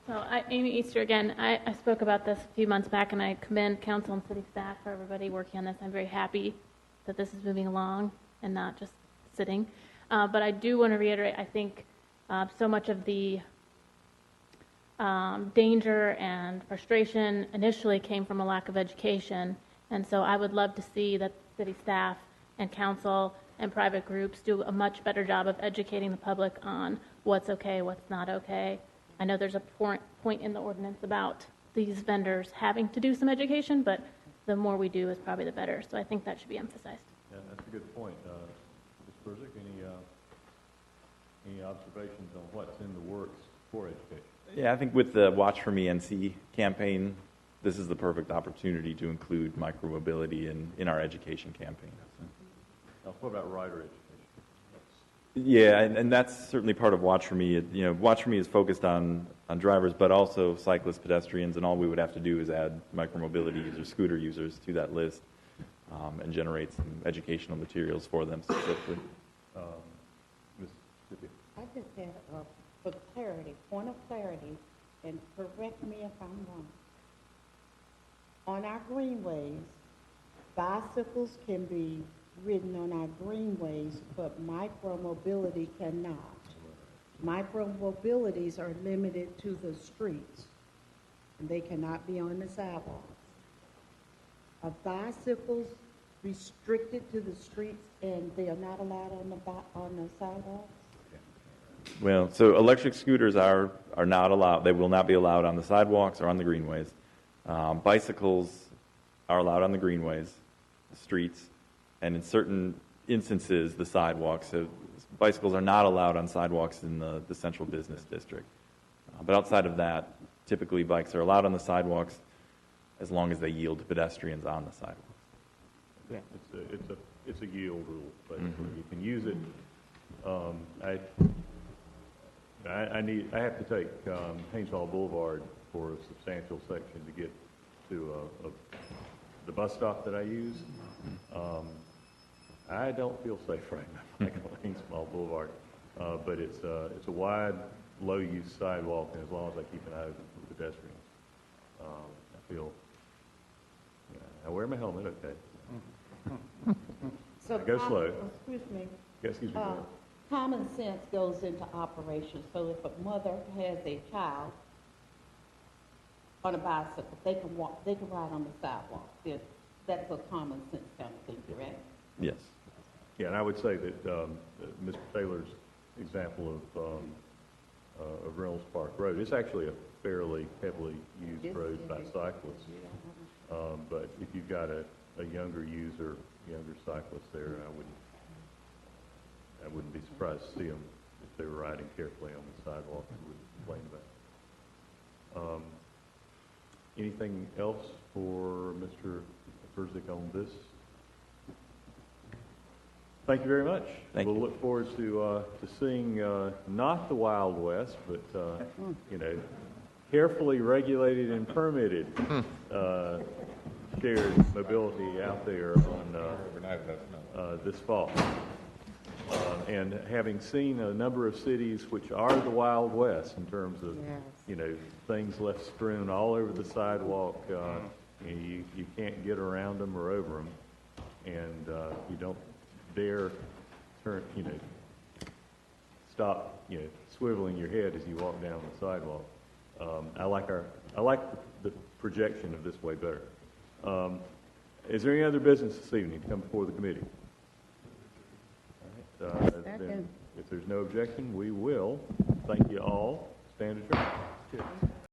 L: So Amy Easter again. I spoke about this a few months back, and I commend council and city staff for everybody working on this. I'm very happy that this is moving along and not just sitting. But I do want to reiterate, I think so much of the danger and frustration initially came from a lack of education. And so I would love to see that city staff and council and private groups do a much better job of educating the public on what's okay, what's not okay. I know there's a point in the ordinance about these vendors having to do some education, but the more we do is probably the better. So I think that should be emphasized.
A: Yeah, that's a good point. Ms. Berzik, any observations on what's in the works for education?
E: Yeah, I think with the Watch for Me NC campaign, this is the perfect opportunity to include micromobility in our education campaign.
A: Now, what about rider education?
E: Yeah, and that's certainly part of Watch for Me. Watch for Me is focused on drivers, but also cyclists, pedestrians, and all we would have to do is add micromobility users, scooter users to that list, and generate some educational materials for them specifically.
F: I just had, for clarity, point of clarity, and correct me if I'm wrong. On our greenways, bicycles can be ridden on our greenways, but micromobility cannot. Micromobilities are limited to the streets. They cannot be on the sidewalks. Are bicycles restricted to the streets and they are not allowed on the sidewalks?
E: Well, so electric scooters are not allowed. They will not be allowed on the sidewalks or on the greenways. Bicycles are allowed on the greenways, the streets, and in certain instances, the sidewalks. So bicycles are not allowed on sidewalks in the central business district. But outside of that, typically bikes are allowed on the sidewalks as long as they yield to pedestrians on the sidewalks.
A: Yeah, it's a yield rule, but you can use it. I have to take Haynes-Hall Boulevard for a substantial section to get to the bus stop that I use. I don't feel safe right now on Haynes-Hall Boulevard, but it's a wide, low-use sidewalk, and as long as I keep an eye open for pedestrians, I feel. I wear my helmet, okay.
F: So
A: I go slow.
F: Excuse me.
A: Excuse me.
F: Common sense goes into operation. So if a mother has a child on a bicycle, they can ride on the sidewalk. That's a common sense kind of thing, correct?
E: Yes.
A: Yeah, and I would say that Mr. Taylor's example of Reynolds Park Road, it's actually a fairly heavily used road by cyclists. But if you've got a younger user, younger cyclist there, I wouldn't be surprised to see them if they were riding carefully on the sidewalk and wouldn't complain about it. Anything else for Mr. Perzik on this? Thank you very much. We'll look forward to seeing not the Wild West, but carefully regulated and permitted shared mobility out there on this fall. And having seen a number of cities which are the Wild West in terms of things left strewn all over the sidewalk, you can't get around them or over them, and you don't dare turn, stop, swiveling your head as you walk down the sidewalk. I like the projection of this way better. Is there any other business this evening to come before the committee? Then, if there's no objection, we will. Thank you all. Stand adjourned.